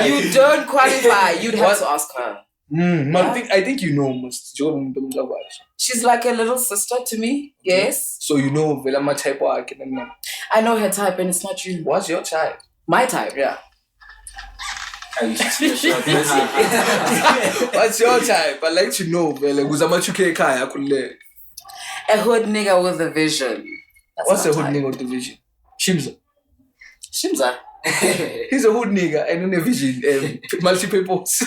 You don't qualify. You'd have to ask her. I think you know most. She's like a little sister to me. Okay. Yes. So you know my type of I know her type and it's not you. What's your type? My type. Yeah. What's your type? I like to know. A hood nigga with a vision. That's What's a hood type. nigga with the vision? Shimza. Shimza. He's a hood nigga and in a vision. Multi-purpose.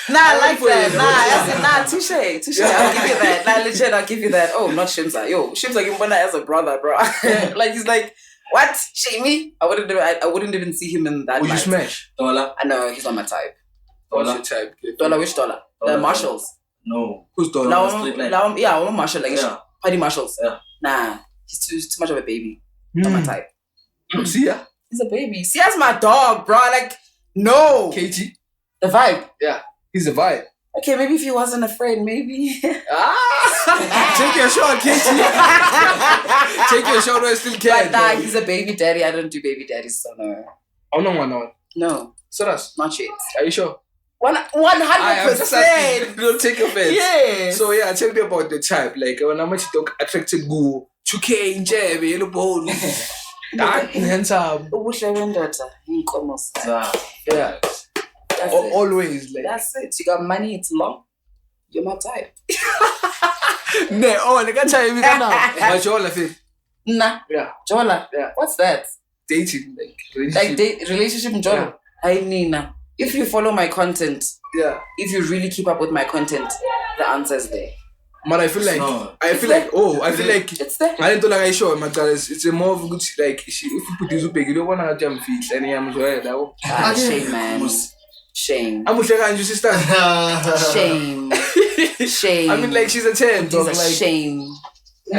Nah, I like that. Touche. I'll give you that. Nah, legit, I'll give you that. Oh, not Shimza. Yo, Shimza give me as a brother, bro. Like he's like, what? Shamey? I wouldn't even see him in that. Would you smash? Dollar? I know he's not my type. What's your type? Dollar? Which dollar? The Marshalls. No. Who's dollar? Yeah, I'm a Marshall. Like Party Marshalls. Yeah. Nah, he's too much of a baby. Not my type. See ya? He's a baby. Sia's my dog, bro. Like, no. KG? The vibe. Yeah. He's a vibe. Okay, maybe if he wasn't afraid, maybe. Take your shot, KG. Take your shot, I still can. But nah, he's a baby daddy. I don't do baby daddies, so no. Oh, no. No. Serious? Not yet. Are you sure? 100%. Don't take offense. Yeah. So yeah, tell me about the type. Like when I'm talk attracted go 2K in Jebe, you know, bone. That handsome. Yeah. Always like. That's it. You got money. It's long. You're my type. Ne, oh, they can't tell you now. But you're all of it. Nah. Yeah. Jola. Yeah. What's that? Dating, like relationship. Relationship in Jola. Hi Nina. If you follow my content, Yeah. if you really keep up with my content, the answer's there. But I feel like It's there. I don't like I show my guys. It's a more of a good like if you put this up, you don't want to jump feet. And I'm Shame, man. Shame. I'm your sister. Shame. Shame. I mean, like she's a 10. It's a Like, shame.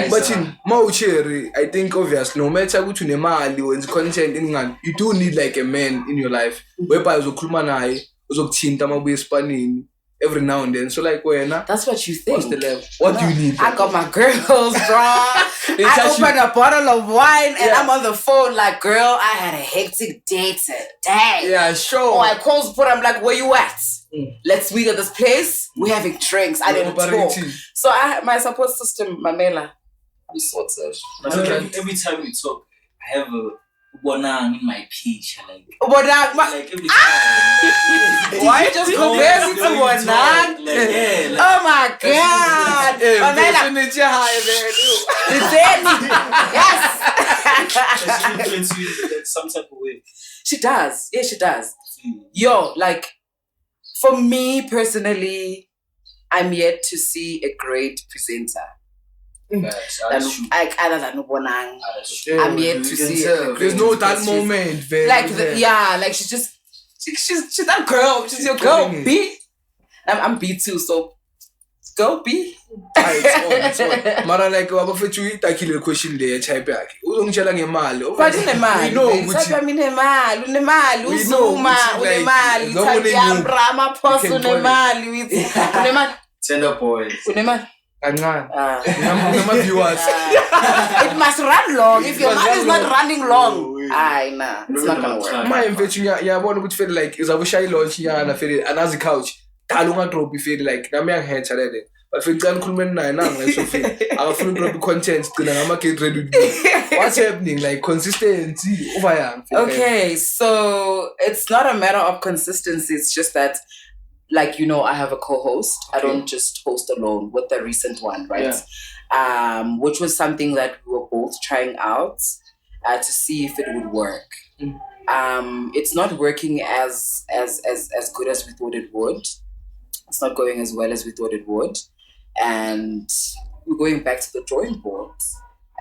but in Maucheri, I think obvious. No matter what you name or content in man, you do need like a man in your life. Whereby you kulmanai, you chinta mabu spanning every now and then. So like when That's what you think. what's the level? What do you need? I got my girls, bro. I opened a bottle of wine and I'm on the phone like, girl, I had a hectic day today. Yeah, sure. Oh, I call support. I'm like, where you at? Let's meet at this place. We're having drinks. I didn't talk. So I have my support system, Mamela. We sorted. Every time we talk, I have a bonang in my peach. Like every time. Why you just compare me to Bonang? Oh my God. Mamela. Yes. She influences you in some type of way. She does. Yeah, she does. Yo, like, for me personally, I'm yet to see a great presenter. Like other than Bonang. I'm yet to see a great There's no that moment. Like she's that girl. She's your girl. B. I'm B too, so Go B. It's on. Mara like wabafethu itakile question le type yakhe. Uzongitshela ngemali. But unemali. We know ukuthi unemali, we know uzuma, ukuthi, unemali, like, uthandi yamrama post you can call it. unemali, unemali. Tender boys. Unemali. Kancane. Ah. Viewers. It must run long. If your must man run is not long. running long, nah, it's not gonna work. My mfethu ngiyabona ukuthi feel like izabushaya launch yana feel anazi couch. Dala ungadrop feel like nami yangihetha lele. But feel can khulumeni naye nanga leso feel. Akafuna drop content gcina ngama get ready with me. What's happening like consistency over young. Okay, so it's not a matter of consistency. It's just that, like, you know, I have a co-host. I don't just host alone with the recent one, right? Yeah. Which was something that we were both trying out to see if it would work. It's not working as good as we thought it would. It's not going as well as we thought it would. And we're going back to the drawing boards.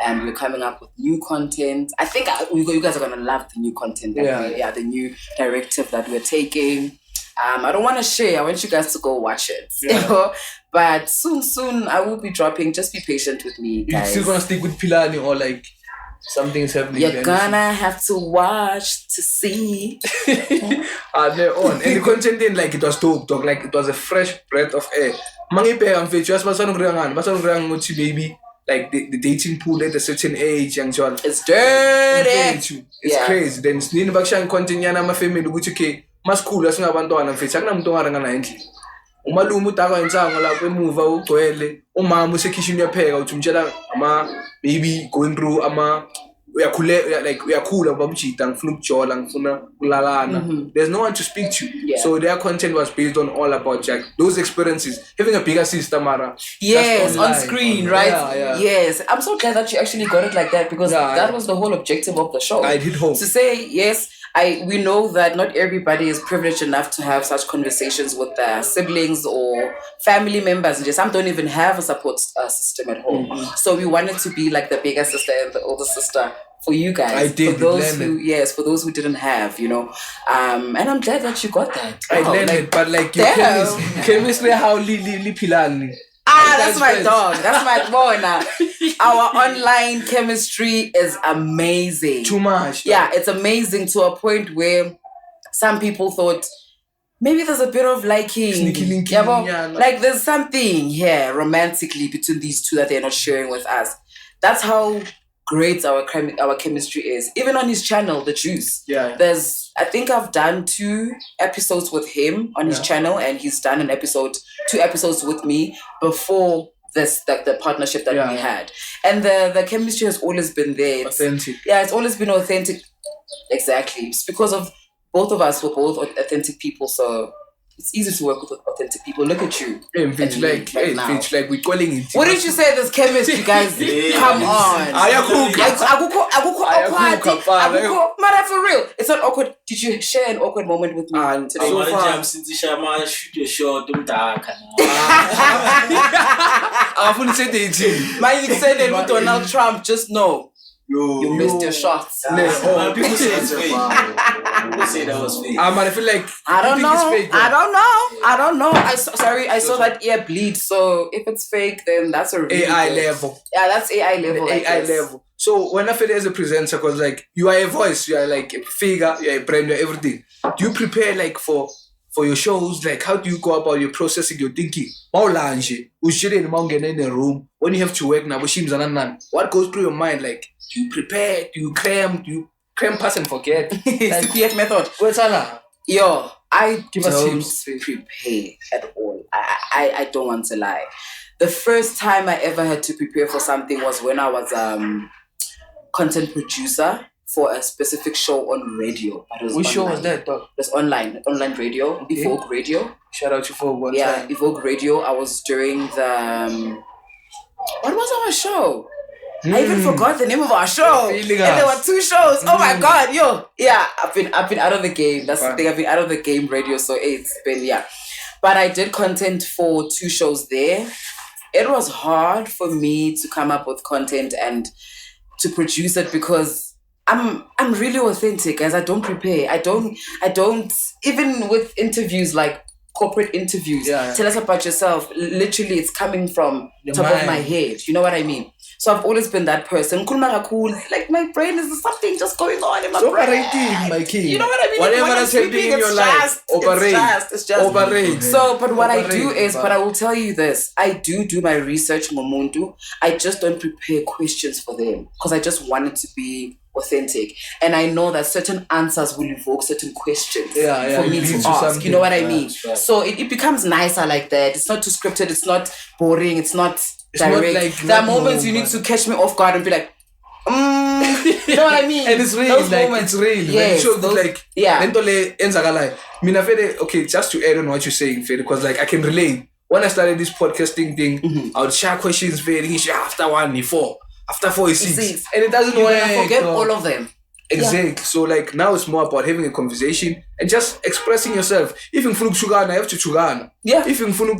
And we're coming up with new content. I think you guys are going to love the new content. The new directive that we're taking. I don't want to share. I want you guys to go watch it. Yeah. You know? But soon I will be dropping. Just be patient with me, guys. You still gonna stick with Pilani or like something's happening? You're gonna have to watch to see. They're on. And the content in like it was dope, dog. Like it was a fresh breath of air. Mangipe am fetch. Just basan baby. Like the dating pool at a certain age, young John. It's dirty. It's crazy. Then snin bakshan content yana ma family ukuthi mas cool asingabantwana mfethu akunamuntu ongaranga endlini. Umalume udaka insango lapho emuva ugcwele umama usekitchen uyapheka uthi umtshela ama baby going through ama uyakhula babujita ngifuna ukujola ngifuna ulalana. There's no one to speak to. So their content was based on all about like those experiences, having a bigger sister Mara. Yes, on screen, right? Yeah. Yes. I'm so glad that you actually got it like that because that was the whole objective of the show. I did hope to say yes. We know that not everybody is privileged enough to have such conversations with their siblings or family members. And some don't even have a support system at home. So we wanted to be like the bigger sister and the older sister for you guys. I did. For those who didn't have, you know. And I'm glad that you got that. I learned it, but like your chemistry, how Lili Pilani. That's my dog. That's my boy now. Our online chemistry is amazing. Too much. Yeah, it's amazing to a point where some people thought maybe there's a bit of liking. Sneaky linking. Like there's something here romantically between these two that they're not sharing with us. That's how great our chemistry is. Even on his channel, The Juice. Yeah. I think I've done 2 episodes with him on his channel, and he's done 2 episodes with me before this, like the partnership that we had. And the chemistry has always been there. Authentic. Yeah, it's always been authentic. Exactly. It's because of both of us were both authentic people, so it's easy to work with authentic people. Look at you. Like we're calling it. What did you say? This chemistry, guys. Come on. Mara, for real. It's not awkward. Did you share an awkward moment with me today? So far, since you share my shoot your shot, don't talk. I've only said 18. My said it with Donald Trump. Just know. You missed your shots. People say it's fake. People say that was fake. I feel like I don't know. Fake, I don't know. I saw that ear bleed. So if it's fake, then that's a really AI good level. Yeah, that's AI level. AI level. So when I feel as a presenter, because like you are a voice, you are like a figure, you are a brand, you are everything. Do you prepare like for your shows? Like how do you go about your processing, your thinking? In a room when you have to work now, what goes through your mind? Like do you prepare? Do you cram pass and forget? Like, CPF method. What's that? Yo, I Give us don't tips. prepare at all. I don't want to lie. The first time I ever had to prepare for something was when I was content producer for a specific show on radio. Which show was that, dog? It was online radio, Okay. Evoke Radio. Shout out to Evoke one time. Evoke Radio. I was doing the what was our show? I even forgot the name of our show. And there were 2 shows. Oh my god, yo. Yeah, I've been out of the game. That's the thing. I've been out of the game radio, so it's been But I did content for 2 shows there. It was hard for me to come up with content and to produce it because I'm really authentic, guys. I don't prepare. I don't even with interviews, like corporate interviews. Tell us about yourself. Literally, it's coming from the top of my head. You know what I mean? So I've always been that person. Like my brain is something just going on in my brain. My king. You know what I mean? Whatever that's happening in your life, it's just operate. So, but what I do is, but I will tell you this: I do my research, Momundu. I just don't prepare questions for them because I just want it to be authentic, and I know that certain answers will evoke certain questions for me to ask. You know what I mean? Right. So it becomes nicer like that. It's not too scripted. It's not boring. It's not direct. Like, there are moments you need to catch me off guard and be like, you know what I mean? And it's real. Those like moments, it's real. yes, Like, those- like yeah. Okay, just to add on what you're saying, Fede, because like I can relate. When I started this podcasting thing, I would share questions after 1 is 4. After 4 is 6. And it doesn't You're work. gonna forget all of them. Exactly. So like now it's more about having a conversation and just expressing yourself. If you funu chugana, you have to chugana. Yeah. If you funu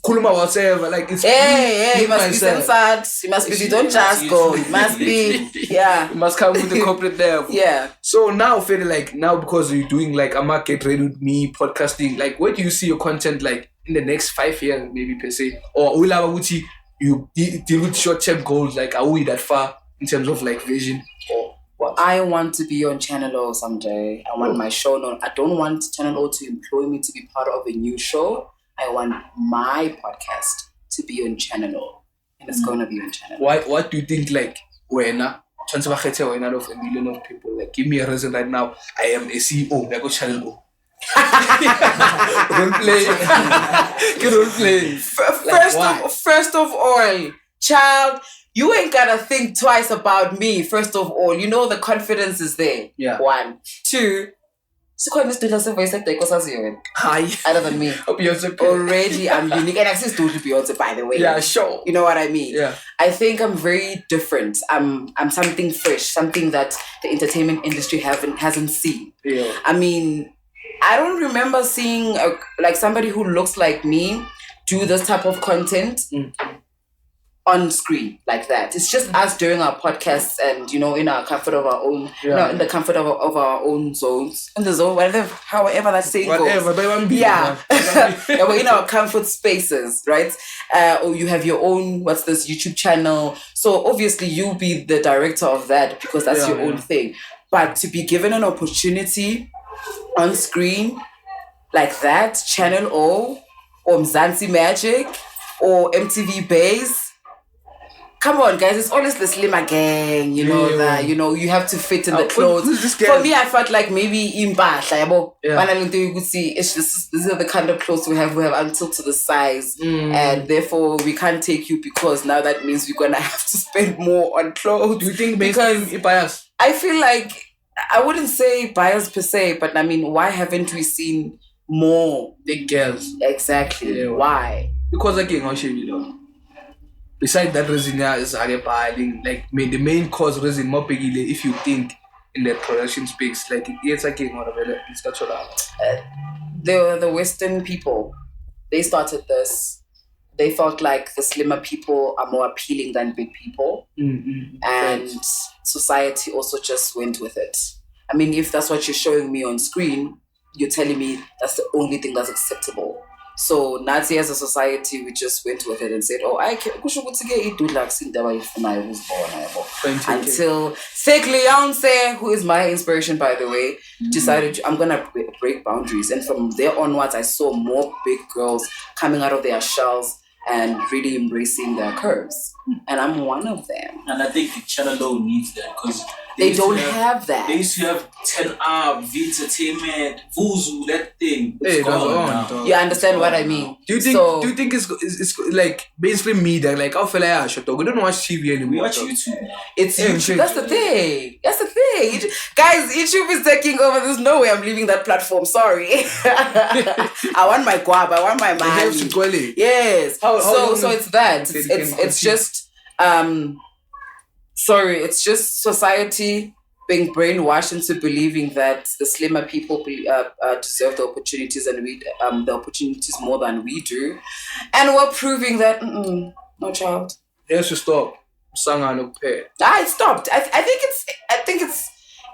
kuluma whatever, like it's Hey, you must myself. be censored. You must be. Don't just go. You must be. Yeah. You must come with the corporate level. Yeah. So now, Fede, like now because you're doing like a market ready with me podcasting, like where do you see your content like in the next 5 years, maybe per se, or you deal with short-term goals? Like are we that far in terms of like vision or what? I want to be on Channel O someday. I want my show on. I don't want Channel O to employ me to be part of a new show. I want my podcast to be on Channel O, and it's going to be on Channel O. What do you think? Like when out of a million of people, like give me a reason right now. I am a CEO. I go Channel O. Role play. Role play. First of all, child, you ain't gotta think twice about me. First of all, you know the confidence is there. Yeah. 1, 2. Hi. Other than me. Already, I'm unique, and access to Beyonce, by the way. Yeah, sure. You know what I mean? Yeah. I think I'm very different. I'm something fresh, something that the entertainment industry hasn't seen. Yeah. I mean, I don't remember seeing like somebody who looks like me do this type of content on screen like that. It's just us doing our podcasts and, in our comfort of our own, in the comfort of our own zones. In the zone, however that saying goes. Yeah. Yeah, we're in our comfort spaces, right? Or you have your own, YouTube channel. So obviously you'll be the director of that because that's your own thing. But to be given an opportunity on screen like that, Channel O or Mzansi Magic or MTV Base. Come on, guys! It's always the slimmer gang, you have to fit in the clothes. For me, I felt like maybe impahla, you could see these are the kind of clothes we have until to the size, and therefore we can't take you because now that means we're gonna have to spend more on clothes. Do you think mainstream bias? I feel like I wouldn't say bias per se, but I mean, why haven't we seen more big girls? Exactly. Yeah. Why? Because again, besides that reason, is like the main cause reason more big if you think in the production space, like it's again it's the Western people, they started this. They felt like the slimmer people are more appealing than big people, and society also just went with it. I mean, if that's what you're showing me on screen, you're telling me that's the only thing that's acceptable. So Nazi as a society, we just went with it and said, I can until Fake Leonce, who is my inspiration, by the way, decided I'm gonna break boundaries. And from there onwards, I saw more big girls coming out of their shells and really embracing their curves. And I'm one of them. And I think the Channel O needs that because they don't have that. They used to have 10’s, Entertainment, Vuzu, that thing. It's gone now. You understand what I mean? Do you think it's like mainstream media? Like, we don't watch TV anymore. We watch YouTube. It's YouTube. That's the thing. Guys, YouTube is taking over. There's no way I'm leaving that platform. Sorry. I want my guap. I want my money. Yes. So it's that. It's just it's just society being brainwashed into believing that the slimmer people deserve the opportunities and we the opportunities more than we do, and we're proving that no, child. It has to stop. It stopped. I think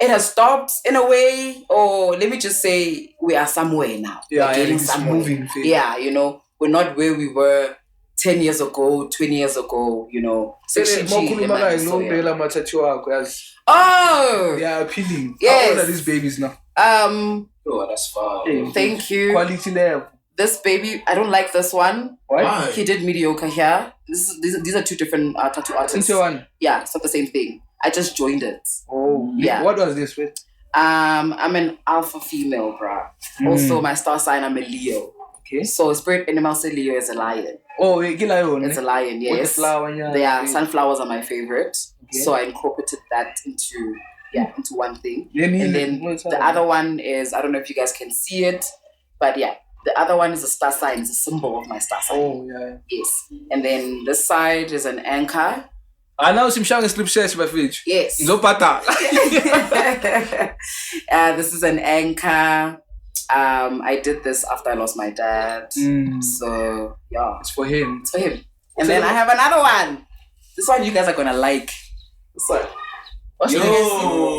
it has stopped in a way, or let me just say we are somewhere now. Yeah, we're getting it's somewhere. moving. Yeah, you know, we're not where we were 10 years ago, 20 years ago, you know. Oh! They are appealing. Yes. How old are these babies now? Oh, that's fine. Thank you. Quality level. This baby, I don't like this one. Why? He did mediocre here. These are two different tattoo artists. Since one. Yeah, it's not the same thing. I just joined it. Oh, yeah. What was this with? I'm an alpha female, bruh. Also, my star sign, I'm a Leo. Okay. So spirit animal say Leo is a lion. Oh, lion. It's a lion, yes. With the flower, yeah. Sunflowers are my favorite. Okay. So I incorporated that into one thing. And then the other one is, I don't know if you guys can see it, but yeah, the other one is a star sign. It's a symbol of my star sign. Oh, yeah. Yes. And then this side is an anchor. I know some shang slip shares by Fitch. Yes. No pata. This is an anchor. I did this after I lost my dad. So yeah. It's for him. It's for him. And then I have another one. This one you guys are gonna like. This one. Yo.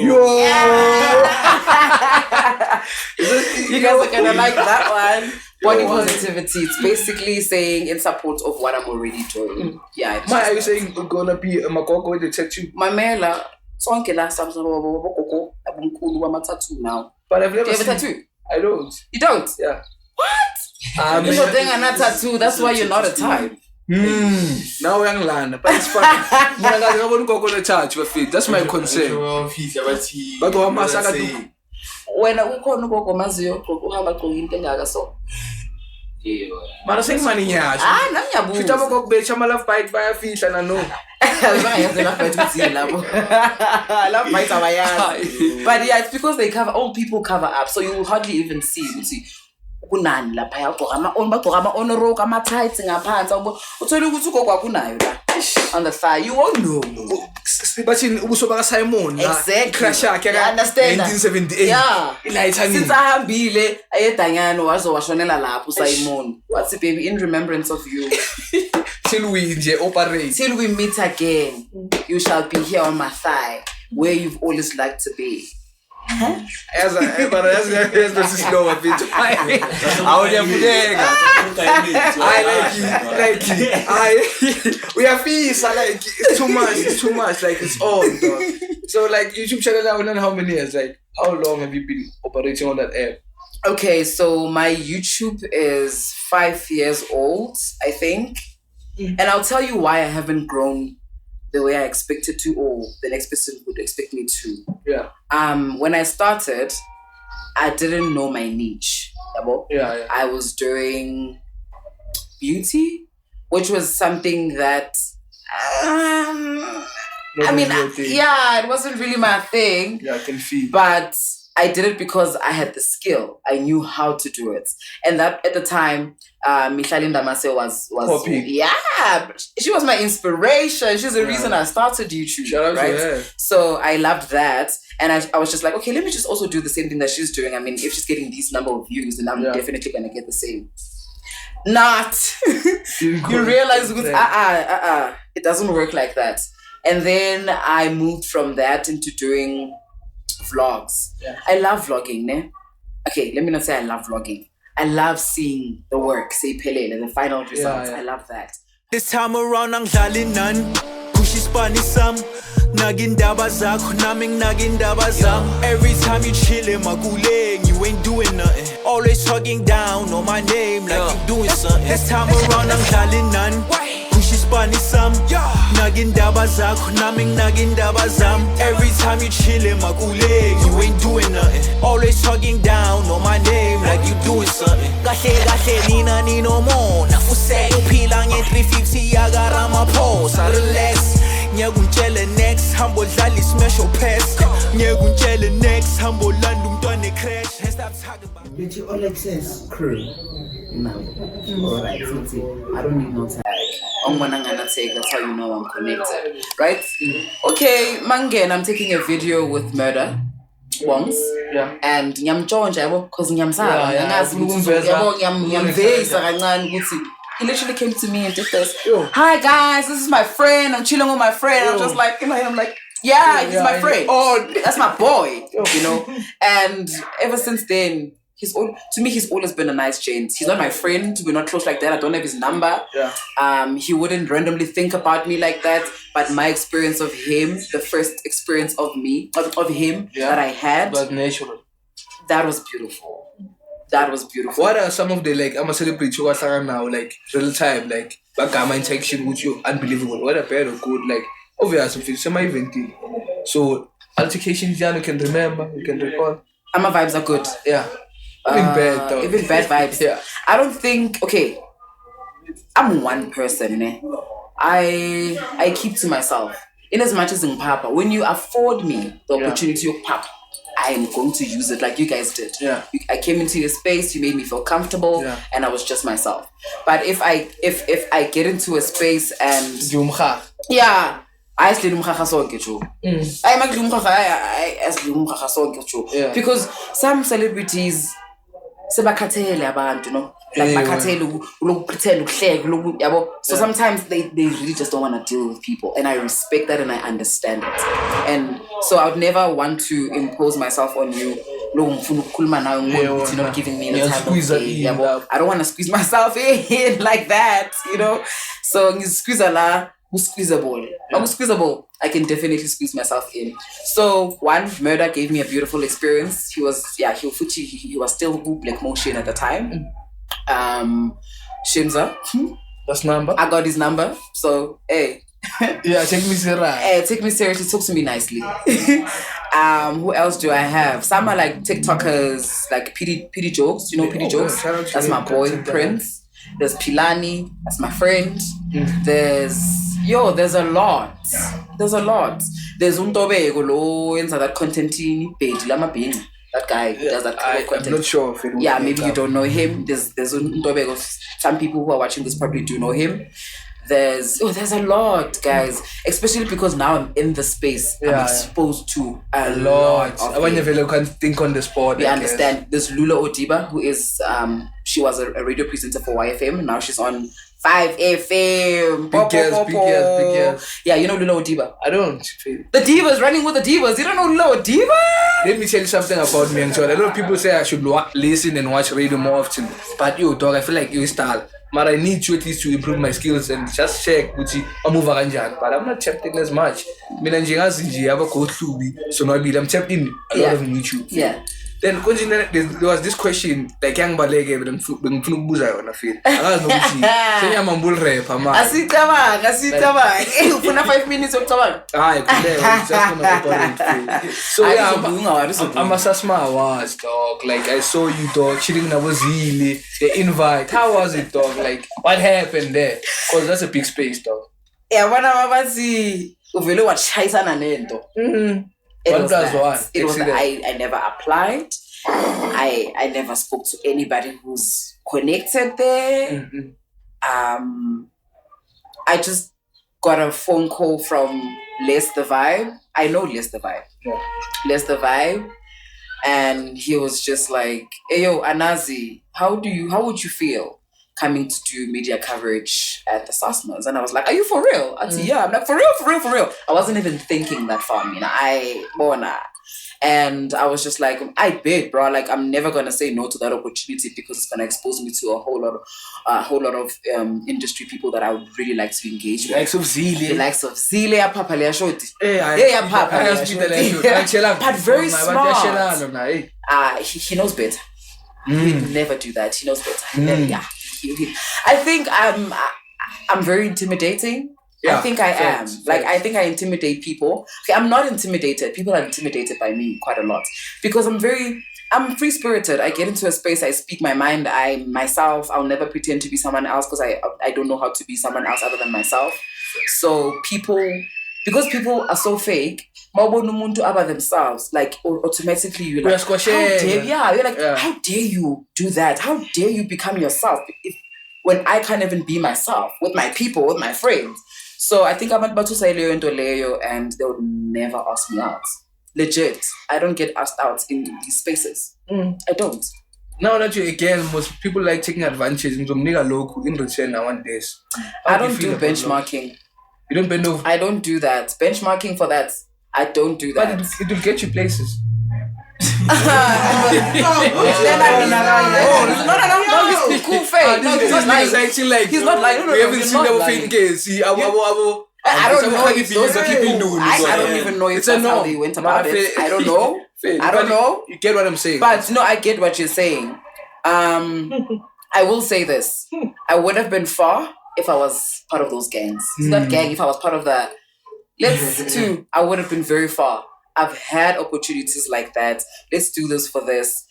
You guys are gonna like that one. Body positivity. It's basically saying in support of what I'm already doing. Yeah. Are you saying you're gonna be a makoko with the tattoo? Mamela, sonke la sabzabo abumkhulu wama-tattoo now. But I've never Do you have a seen. tattoo? I don't. You don't? Yeah. What? You're not doing a tattoo. That's why you're not a type. Now we're land, but it's fine. I won't go on a touch with it. That's my concern. But what must I do? When I go no go mazio, go hamba go into engaka so. Mara sing money yash. Namnyabuza. Fita mo go becha malaf bite by a fish and I know. But yeah, it's because they cover, all people cover up, so you will hardly even see. You see, kunani lapha yagqoka ama onoroka ama tights ngaphansi awubo uthola ukuthi ugogwa kunayo la on the thigh, you won't know. But in ubuso baka Simon exactly. Crash yakhe ka 1978. Yeah. Since ahambile ayedanyana wazo washonela lapho Simon. What's it, baby, in remembrance of you. Till we operate. Till we meet again, you shall be here on my thigh, where you've always liked to be. As slow a bit. We are fees. I like it's too much. It's too much. Like it's on. Dog. So like YouTube channel now, and how many years? Like how long have you been operating on that app? Okay, so my YouTube is 5 years old, I think, and I'll tell you why I haven't grown the way I expected to, or the next person would expect me to. Yeah. When I started, I didn't know my niche. Yeah. I was doing beauty, which was something that it wasn't really my thing. Yeah, I can feel. But I did it because I had the skill. I knew how to do it. And that at the time, Michalinda Mase was copy. Yeah, she was my inspiration. She's the reason I started YouTube. Shout out right? to her. So I loved that. And I was just like, okay, let me just also do the same thing that she's doing. I mean, if she's getting these number of views, then I'm definitely going to get the same. Not. You realize it doesn't work like that. And then I moved from that into doing vlogs. Yeah. I love vlogging, ne? Okay, let me not say I love vlogging. I love seeing the work, say Pelele, the final results. I love that. This time around I'm darling none. Pushy Spanish some. Nagin daba zakho, naming nagin daba zam. Every time you chillin', maguleng, you ain't doing nothing. Always talking down on my name like you doing something. This time around I'm darling none. Pushy Spanish some. Nagin daba zakho, naming nagin daba zam. Every time you chillin', maguleng, you ain't doing nothing. Always talking down on my name like you doing something. Kahle nina nino mo. Nafuse upila nge 350 yagarama pose. I relax. Nyagunchele next, humble dali smash your pest. Nyagunchele next, humble landum done crash. Stop talking about Did you all access crew? No. Alright, I don't need no tag. I'm gonna take, that's how you know I'm connected. Right? Okay, Mangen, I'm taking a video with Murder Wongs. Yeah. And Nyamjonja, because Nyamsa, he literally came to me and did this. Hi guys, this is my friend. I'm chilling with my friend. I'm just like, I'm like, Yeah, he's my yeah. friend. Oh. That's my boy, you know. And ever since then, he's always been a nice gent. He's not my friend. We're not close like that. I don't have his number. Yeah. He wouldn't randomly think about me like that. But my experience of him, the first experience of him that I had, But natural. that was beautiful. That was beautiful. What are some of the, like, I'm a celebrity who are now, like, real time, like, backgamma interaction with you, unbelievable. What a bad or good, like, obviously, if it's semi-event. So, altercations, you can remember, you can recall. And my vibes are good. Yeah. Even bad, though. Even bad vibes. Yeah. I don't think, okay, I'm one person, ne? I keep to myself. In as much as in Papa, when you afford me the opportunity of Papa, I am going to use it like you guys did. Yeah. I came into your space, you made me feel comfortable, and I was just myself. But if I get into a space and yeah, I still because some celebrities sebakhathele abantu, you know, like bakhathele ukupretend ukuhleka yabo. So sometimes they really just don't want to deal with people, and I respect that and I understand it. And so I would never want to impose myself on you. You're not giving me the time of day. I don't want to squeeze myself in like that, you know. So squeeze a who's squeezable. I'm squeezable. I can definitely squeeze myself in. So one, Murder gave me a beautiful experience. He was still Black Motion at the time. Shimza. That's number. I got his number. So hey. Yeah, take me seriously. Hey, take me seriously, talk to me nicely. Who else do I have? Some are like TikTokers, like PD Jokes. Do you know PD Jokes? That's my boy, Prince. There's Pilani, that's my friend. There's a lot. There's Untobego lo inside that content page, Lama Bing. That guy who does that kind of content. I'm not sure if it will. Yeah, maybe you don't know him. There's Untobego. Some people who are watching this probably do know him. There's a lot, guys. Especially because now I'm in the space. I'm exposed to a lot. I never can think on the spot. We understand. There's Lula Odiba, who is she was a radio presenter for YFM. Now she's on 5FM. Big girls. Yeah, you know Lula Odiba. I don't. The divas, running with the divas. You don't know Lula Odiba? Let me tell you something about me. So a lot of people say I should listen and watch radio more often. But you, dog, I feel like you style. But I need to at least to improve my skills and just check which I move around. But I'm not checking as much. I have a code so I'm checking a lot of YouTube. Yeah. Then there was this question like young balege but I'm buza on a field. I was no bull rap. Asitaba. For 5 minutes of tabak. So yeah, I'm a SASMA was dog. Like I saw you dog chilling na wazili. The invite. How was it dog? Like what happened there? Cause that's a big space dog. Yeah, when I It was I never applied. I never spoke to anybody who's connected there. I just got a phone call from Les the Vibe. I know Les the Vibe. Yeah. Les the Vibe. And he was just like, hey yo, ANAZI, how would you feel coming to do media coverage at the SASMAs? And I was like, are you for real? I said, yeah. I'm like, for real. I wasn't even thinking that far, and I was just like, I bet, bro. Like, I'm never gonna say no to that opportunity because it's gonna expose me to a whole lot of industry people that I would really like to engage with. The likes of Zile. The likes of Zile, Papa Leashoti. But very smart. He knows better. He'd never do that. He knows better. Yeah. I think I'm very intimidating. Yeah, I think I am. Like, I think I intimidate people. Okay, I'm not intimidated. People are intimidated by me quite a lot because I'm free-spirited. I get into a space, I speak my mind. I'll never pretend to be someone else because I don't know how to be someone else other than myself. So because people are so fake, about themselves, like automatically you're like, how dare you do that? How dare you become yourself when I can't even be myself with my people, with my friends? So I think I'm about to say Leo and Doleo, and they would never ask me out. Legit, I don't get asked out in these spaces. I don't. Now that you're a girl, most people like taking advantage in some nigga local in return nowadays. I don't do benchmarking. You don't bend over? I don't do that. Benchmarking for that, I don't do that. But it will get you places. No, he's cool face. No, he's not lying. Acting like He's not lying. No, we haven't he's seen not our lying. fake case. I don't know if those are keeping doing. I don't even know if that's how they went about it. I don't know. I don't know. You get what I'm saying? But no, I get what you're saying. I will say this. I would have been far if I was part of those gangs. It's not gang, if I was part of the... I would have been very far. I've had opportunities like that. Let's do this for this.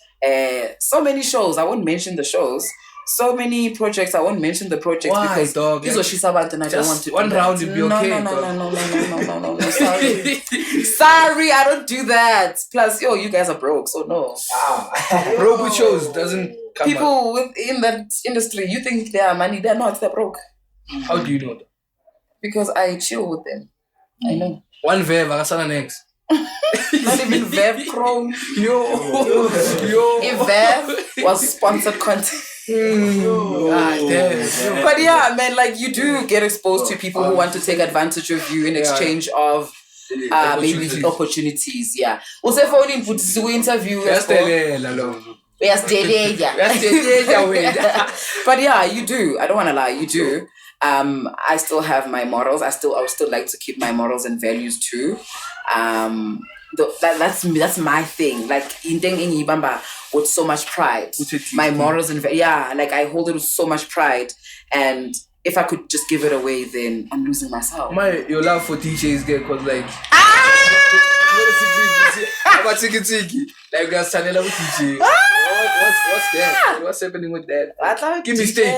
So many shows. I won't mention the shows. So many projects. I won't mention the projects. Why, because dog? these are Shisabat and I don't want to one do round that. will be okay. No. Sorry. Sorry, I don't do that. Plus, you guys are broke, so no. Broke with shows doesn't come People in that industry, you think they are money, they're not, they're broke. How do you know that? Because I chill with them. I know. One Vev, Asana next. Not even Vev Chrome. Yo. If Vev was sponsored content. Damn. But yeah, man, like you do get exposed to people who want to take advantage of you in exchange of maybe opportunities. Yeah. Also, if only put to interview. But yeah, you do. I don't want to lie, you do. I still have my morals. I would still like to keep my morals and values too. That's my thing. Like in Ibamba with so much pride. My morals and like I hold it with so much pride. And if I could just give it away, then I'm losing myself. Your love for DJs get cause like like that's Chanela with DJ. What's that? What's happening with that? Give me steak.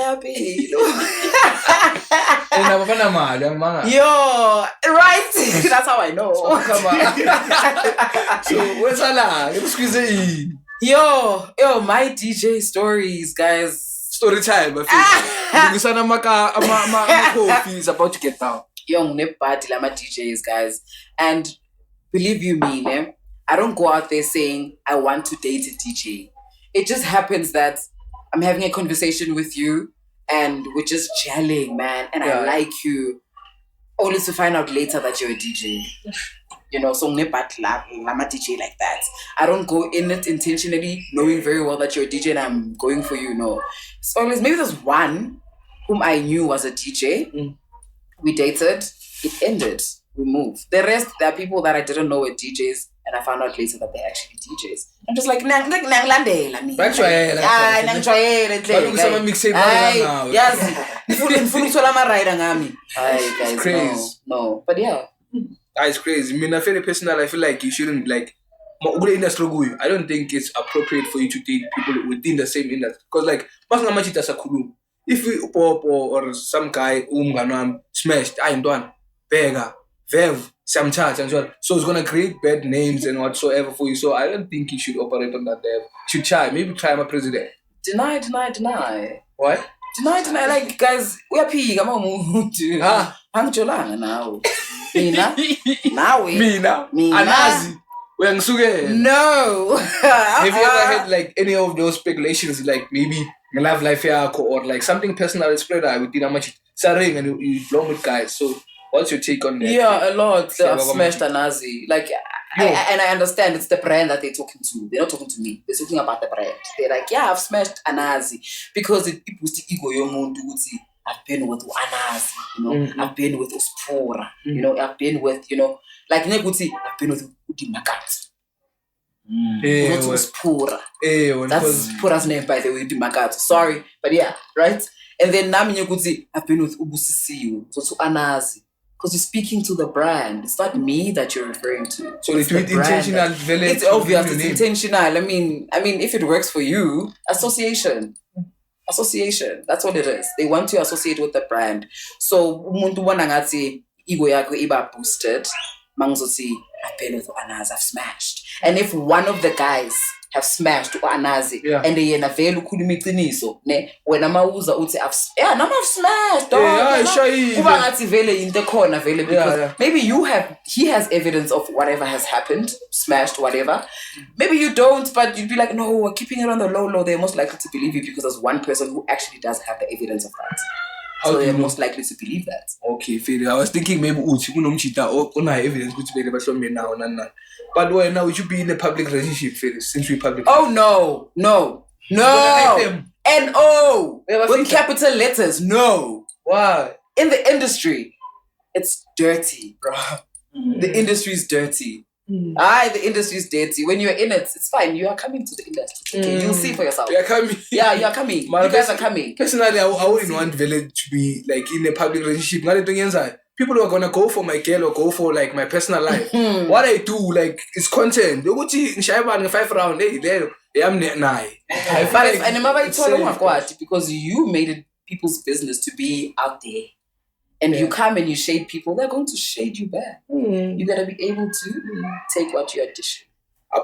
Yo, right? That's how I know. Come on. So where's Allah? Let me squeeze it in. Yo, my DJ stories, guys. Story time. My coffee is about to get down. Yo, my DJs, guys, and believe you me, I don't go out there saying I want to date a DJ. It just happens that I'm having a conversation with you and we're just gelling, man, and I like you, only to find out later that you're a DJ. So I'm a DJ like that. I don't go in it intentionally, knowing very well that you're a DJ and I'm going for you. No, so maybe there's one whom I knew was a DJ. We dated, it ended, we moved. The rest, there are people that I didn't know were DJs, and I found out later that they're actually DJs. I'm just like, guys, no. But yeah. It's crazy. I mean, I feel personal. I feel like you shouldn't like. I don't think it's appropriate for you to date people within the same industry. Because like, if you pop or some guy smashed, I'm done. Beggar, Vev, some charge and so on. So it's gonna create bad names and whatsoever for you. So I don't think you should operate on that level. You should try. Maybe try my president. Deny. What? Deny. Like, guys, we are pig. I'm I'm Jolana now. Mina. ANAZI'S. No. Have you ever had like any of those speculations, like maybe my love life or like something personal spread out within how much saring and you belong with guys? So what's your take on that? Yeah, a lot. I've smashed ANAZI'S. Like, I understand it's the brand that they're talking to. They're not talking to me. They're talking about the brand. They're like, yeah, I've smashed ANAZI'S because it boosts the ego. I've been with ANAZI'S, I've been with Uspora, I've been with, like I've been with Udimakat. Uspora. That's Spora's name, by the way, Udimakat. Sorry, but yeah, right? And then I've been with Ubusisiu, so to ANAZI'S. Because you're speaking to the brand. It's not me that you're referring to. So it's intentional. It's obvious. It's intentional. I mean, if it works for you, association. That's what it is. They want to associate with the brand. So umuntu bona ngathi ego yakho iba boosted. Mangizoti I've been with ANAZI'S, I've smashed. And if one of the guys have smashed ANAZI'S and they yena vele ukhuluma iqiniso, ne wena mawuza uthi I've smashed. Kuba ngathi vele into khona vele because maybe he has evidence of whatever has happened, smashed whatever. Maybe you don't, but you'd be like, no, we're keeping it on the low. They're most likely to believe you because there's one person who actually does have the evidence of that. How So do they're you know? most likely to believe that. Okay, fair. I was thinking maybe uthi kunomchita or una evidence ukuthi vele bahlombe now nana. But why now would you be in a public relationship, fair, since we public? Oh no. N-O with capital letters. No. Why? In the industry, it's dirty, bro. The industry is dirty. The industry is dirty. When you're in it, it's fine. You are coming to the industry. Okay, you'll see for yourself. You're coming. Yeah, you are coming. You guys are coming. Personally, I wouldn't want Vele to be like in a public relationship. People who are gonna go for my girl or go for like my personal life. What I do, like, it's content. You go to Shaiban 5 round, hey, there, I'm nine. Because you made it people's business to be out there. And you come and you shade people, they're going to shade you back. You gotta be able to take what you are dishing.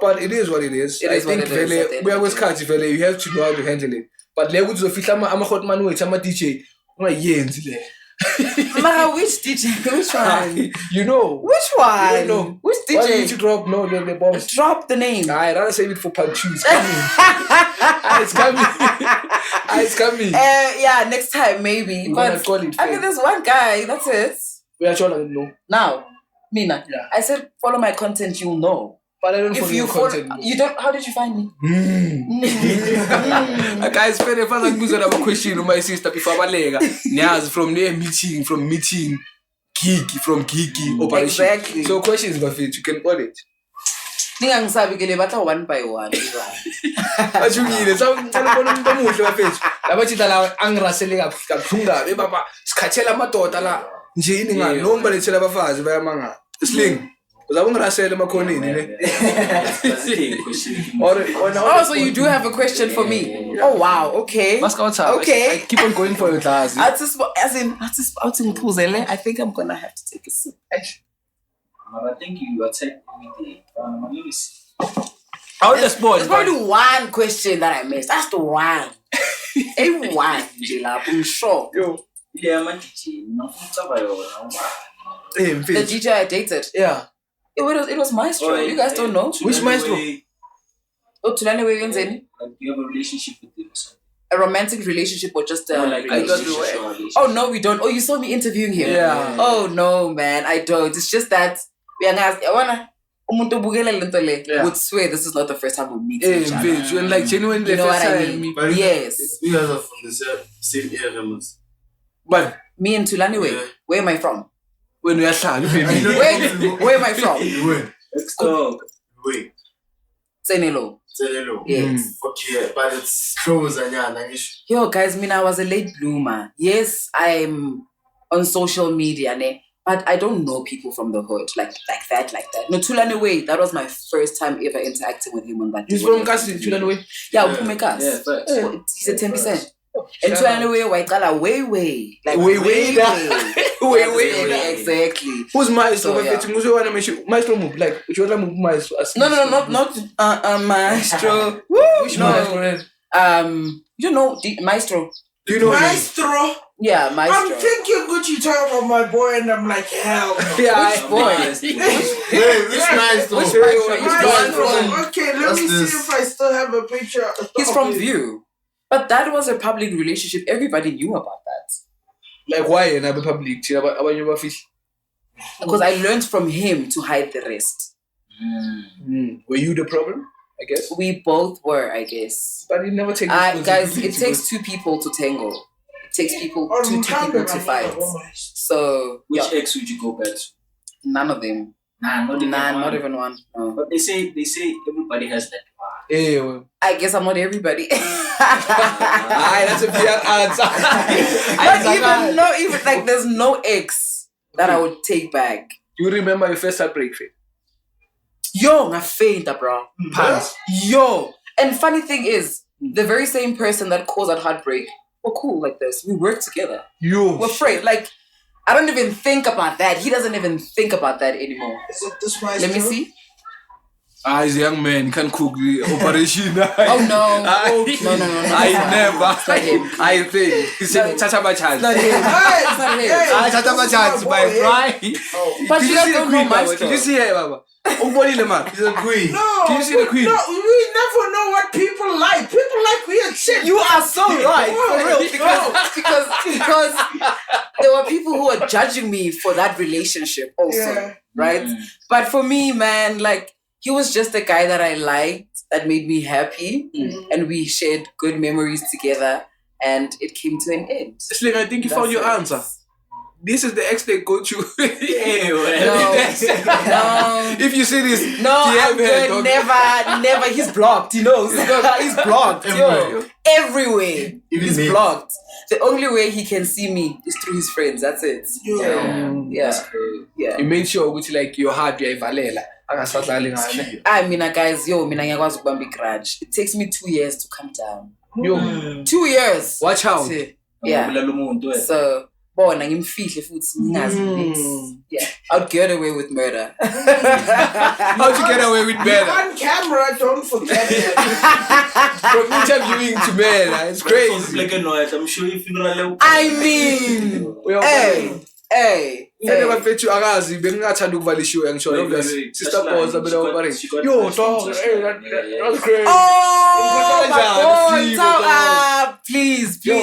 But it is what it is. I think we always catch Vele, you have to know how to handle it. But le ukuthi uzofihla ama hot man wethu ama DJ ungayenzi le. Mara, which DJ? Which one? You know. Which one? You know. Which DJ? Why did you drop the bombs? Drop the name. I rather save it for part 2. It's coming. It's coming. Yeah, next time maybe. But call it. I mean, there's one guy. That's it. We are trying to know. Now, Mina. Yeah. I said follow my content. You'll know. But I don't follow your content. You don't. How did you find me? Guys, if I have a question to my sister before Balega, Niaz from there meeting, from Kiki, operation. Exactly. So questions, Buffett, you can call it. Ningangisabi ke le batla one by one. What you mean? So ngicela bona umuntu omuhle bafethu. Labathita la angirasele kabuhlunga be baba sikhathela amadoda la nje ini ngani noma balethela abafazi bayamanga. Sling. Uzabungirasele emakhonini ne. Oh, so you do have a question for me? Oh wow, okay. Okay. I keep on going for your class. I think I'm gonna have to take a sip. I think you attack me there. Let me see. How the sport? There's probably one question that I missed. That's the one. Everyone, I'm sure. Yo. Yeah, man. The DJ I dated. Yeah. It was Maestro. You guys don't know. Which Maestro? Oh, Tulane Wiggins, Like, you have a relationship with him or something? a romantic relationship or just a relationship. Oh no, we don't. Oh, you saw me interviewing him. Yeah. Oh no, man, I don't. It's just that we are not. Would swear this is not the first time we meet each other. When like genuinely You know first what I time mean? But Yes. You guys are from the same area, mas. But Me and Tulane, where am I from? when we are shy, Where am I from? Let's go. Wait. Senelo. Hello. Yes. Okay, but it's close and yeah, Yo, guys, I was a late bloomer. Yes, I'm on social media, but I don't know people from the hood like that. No, Tulane way. That was my first time ever interacting with him on that. he's from Kasi, Tulane way. Yeah, Upumekas. Yeah, facts. He's a 10%. And Tulane way, white color, way. Like Way. Exactly. Who's Maestro? So, yeah. Maestro move like which other move Maestro? No, not Maestro. Which No. Maestro is? You know Maestro. Do you know him? Maestro. Yeah, Maestro. I'm thinking Gucci talking about my boy, and I'm like, hell no. Yeah, Which boy? Which Maestro? Which Maestro? Maestro. Okay, let What's me this? see if I still have a picture. He's from View. But that was a public relationship. Everybody knew about that. Like why in a public? About your fish. Because I learned from him to hide the rest. Were you the problem? I guess. We both were, I guess. But you never take. Guys, it takes two people to tango. It takes two people to fight. So Which ex would you go back to? none of them. Not Even one. No. But they say everybody has that part. Hey, well. I guess I'm not everybody. That's a fair answer. not even like there's no ex that I would take back. You remember your first heartbreak? Yo, I fainted, bro. Pants. Yo. And funny thing is, the very same person that caused that heartbreak, we're cool like this. We work together. Yo. We're friends. Like, I don't even think about that. He doesn't even think about that anymore. Is it this Maestro? Let me see. He's a young man, can cook the operation. Oh no. No. I never. It's not him. I think. He said, Chacha my chance. It's not him. It's not him. I Chacha my chance, my pride. But Did you you guys see the don't know queen, my Baba? Did you story. see her, Baba? Umbonile man. She's a queen. No. Can you see the queen? No, we never know what people like. People like weird shit. You are so right, Whoa, for real. Because judging me for that relationship also, right? But for me, man, like, he was just a guy that I liked, that made me happy, and we shared good memories together, and it came to an end. Sling, I think you found your answer. This is the ex they go to. No. If you see this, No, I'm good. Never. He's blocked. He knows. He's blocked. Everywhere. He's blocked. The only way he can see me is through his friends. That's it. Yeah. You made sure which like your heart you're valela. I mean, guys, ngiyakwazi ukubamba igrudge. It takes me 2 years to come down. 2 years. Watch out. Yeah. So, ngimfihle futhi ngingazi next. Yeah. I'd get away with murder. How'd you get away with murder? On camera, don't forget it. From interviewing to murder, it's crazy. Black and white. I'm sure if you I mean, hey. Never bet you agazi bengathanda ukuvala ishow yangisho obviously sister Boza bela obare yo dog that's crazy oh my God, please yo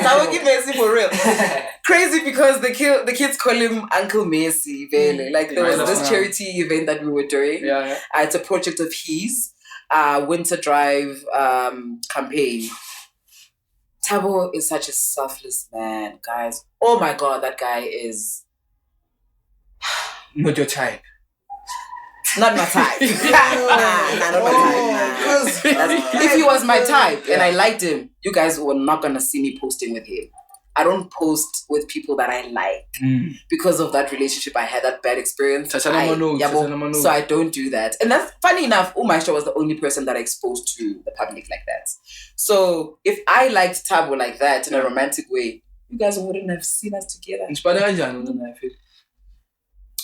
Tawagi Messi for real. Crazy because the kids call him Uncle Messi really. Like there was this charity event that we were doing. It's a project of his winter drive campaign. Tabo is such a selfless man, guys. Oh my God, that guy is not your type. Not my type. Not my type. If he was my type and I liked him, you guys were not gonna see me posting with him. I don't post with people that I like because of that relationship I had, that bad experience. So I don't do that. And that's funny enough, Umaisha was the only person that I exposed to the public like that. So if I liked Tabo like that in a romantic way, you guys wouldn't have seen us together.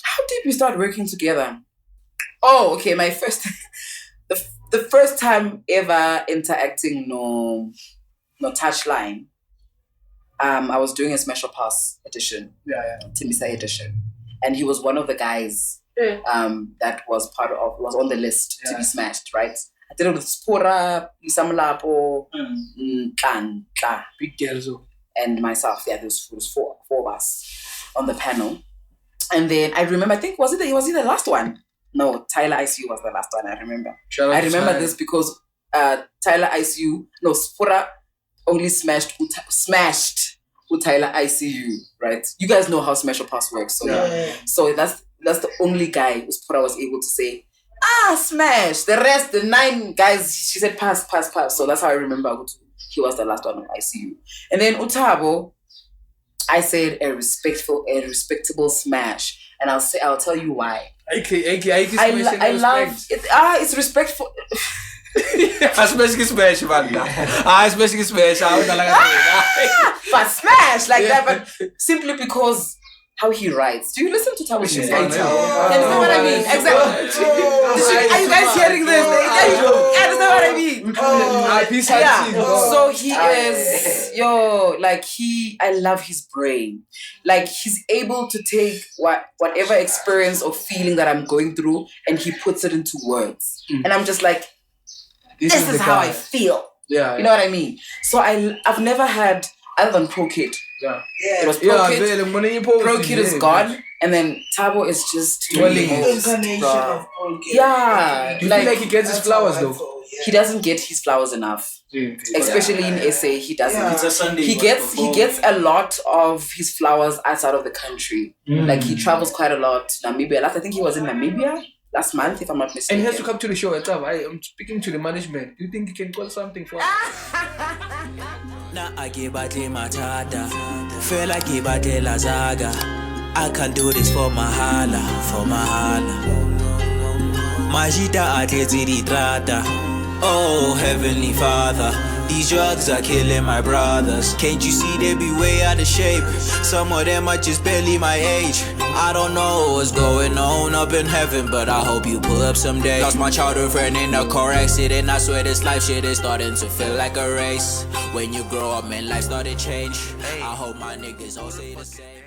How did we start working together? Oh, okay. My first, the first time ever interacting, no touchline. I was doing a Smash or Pass edition, Timisa edition, and he was one of the guys that was was on the list to be smashed, right? I did it with Spora, Isamlapo, Big girls, and myself. Yeah, there was four of us on the panel, and then I remember. I think was it the last one? No, Tyler ICU was the last one. I remember. I remember this because Tyler ICU, Spora only smashed Tyler ICU, right? You guys know how Smash or Pass works, so that's the only guy Spora was able to say, smash. The rest, the 9 guys, she said pass. So that's how I remember he was the last one on ICU. And then Utabo, I said a respectable smash, and I'll tell you why. I love it. It's respectful. Especially smash, man. Especially smash. But smash like that, but simply because how he writes. Do you listen to Tabo's writing? You understand what I mean? Exactly. Are you guys hearing this? You understand what I mean? So he is, I love his brain. Like he's able to take whatever experience or feeling that I'm going through and he puts it into words. And I'm just like, this is how I feel. You know what I mean? So I've never had, other than Pro Kid. It was Pro Kid. Pro Kid is gone. And then Tabo is just incarnation of Pro Kid. Do you feel like he gets his flowers though? He doesn't get his flowers enough. Especially in SA, he doesn't. He gets a lot of his flowers outside of the country. Like he travels quite a lot. Namibia. I think he was in Namibia last month, if I'm not mistaken. And he has to come to the show at time. I'm speaking to the management. Do you think he can call something for us? I can't do this for Mahala. Majita atezi Straata. Oh, Heavenly Father, these drugs are killing my brothers. Can't you see they be way out of shape? Some of them are just barely my age. I don't know what's going on up in heaven, but I hope you pull up someday. Lost my childhood friend in a car accident. I swear this life shit is starting to feel like a race. When you grow up, man, life started change. I hope my niggas all say the same.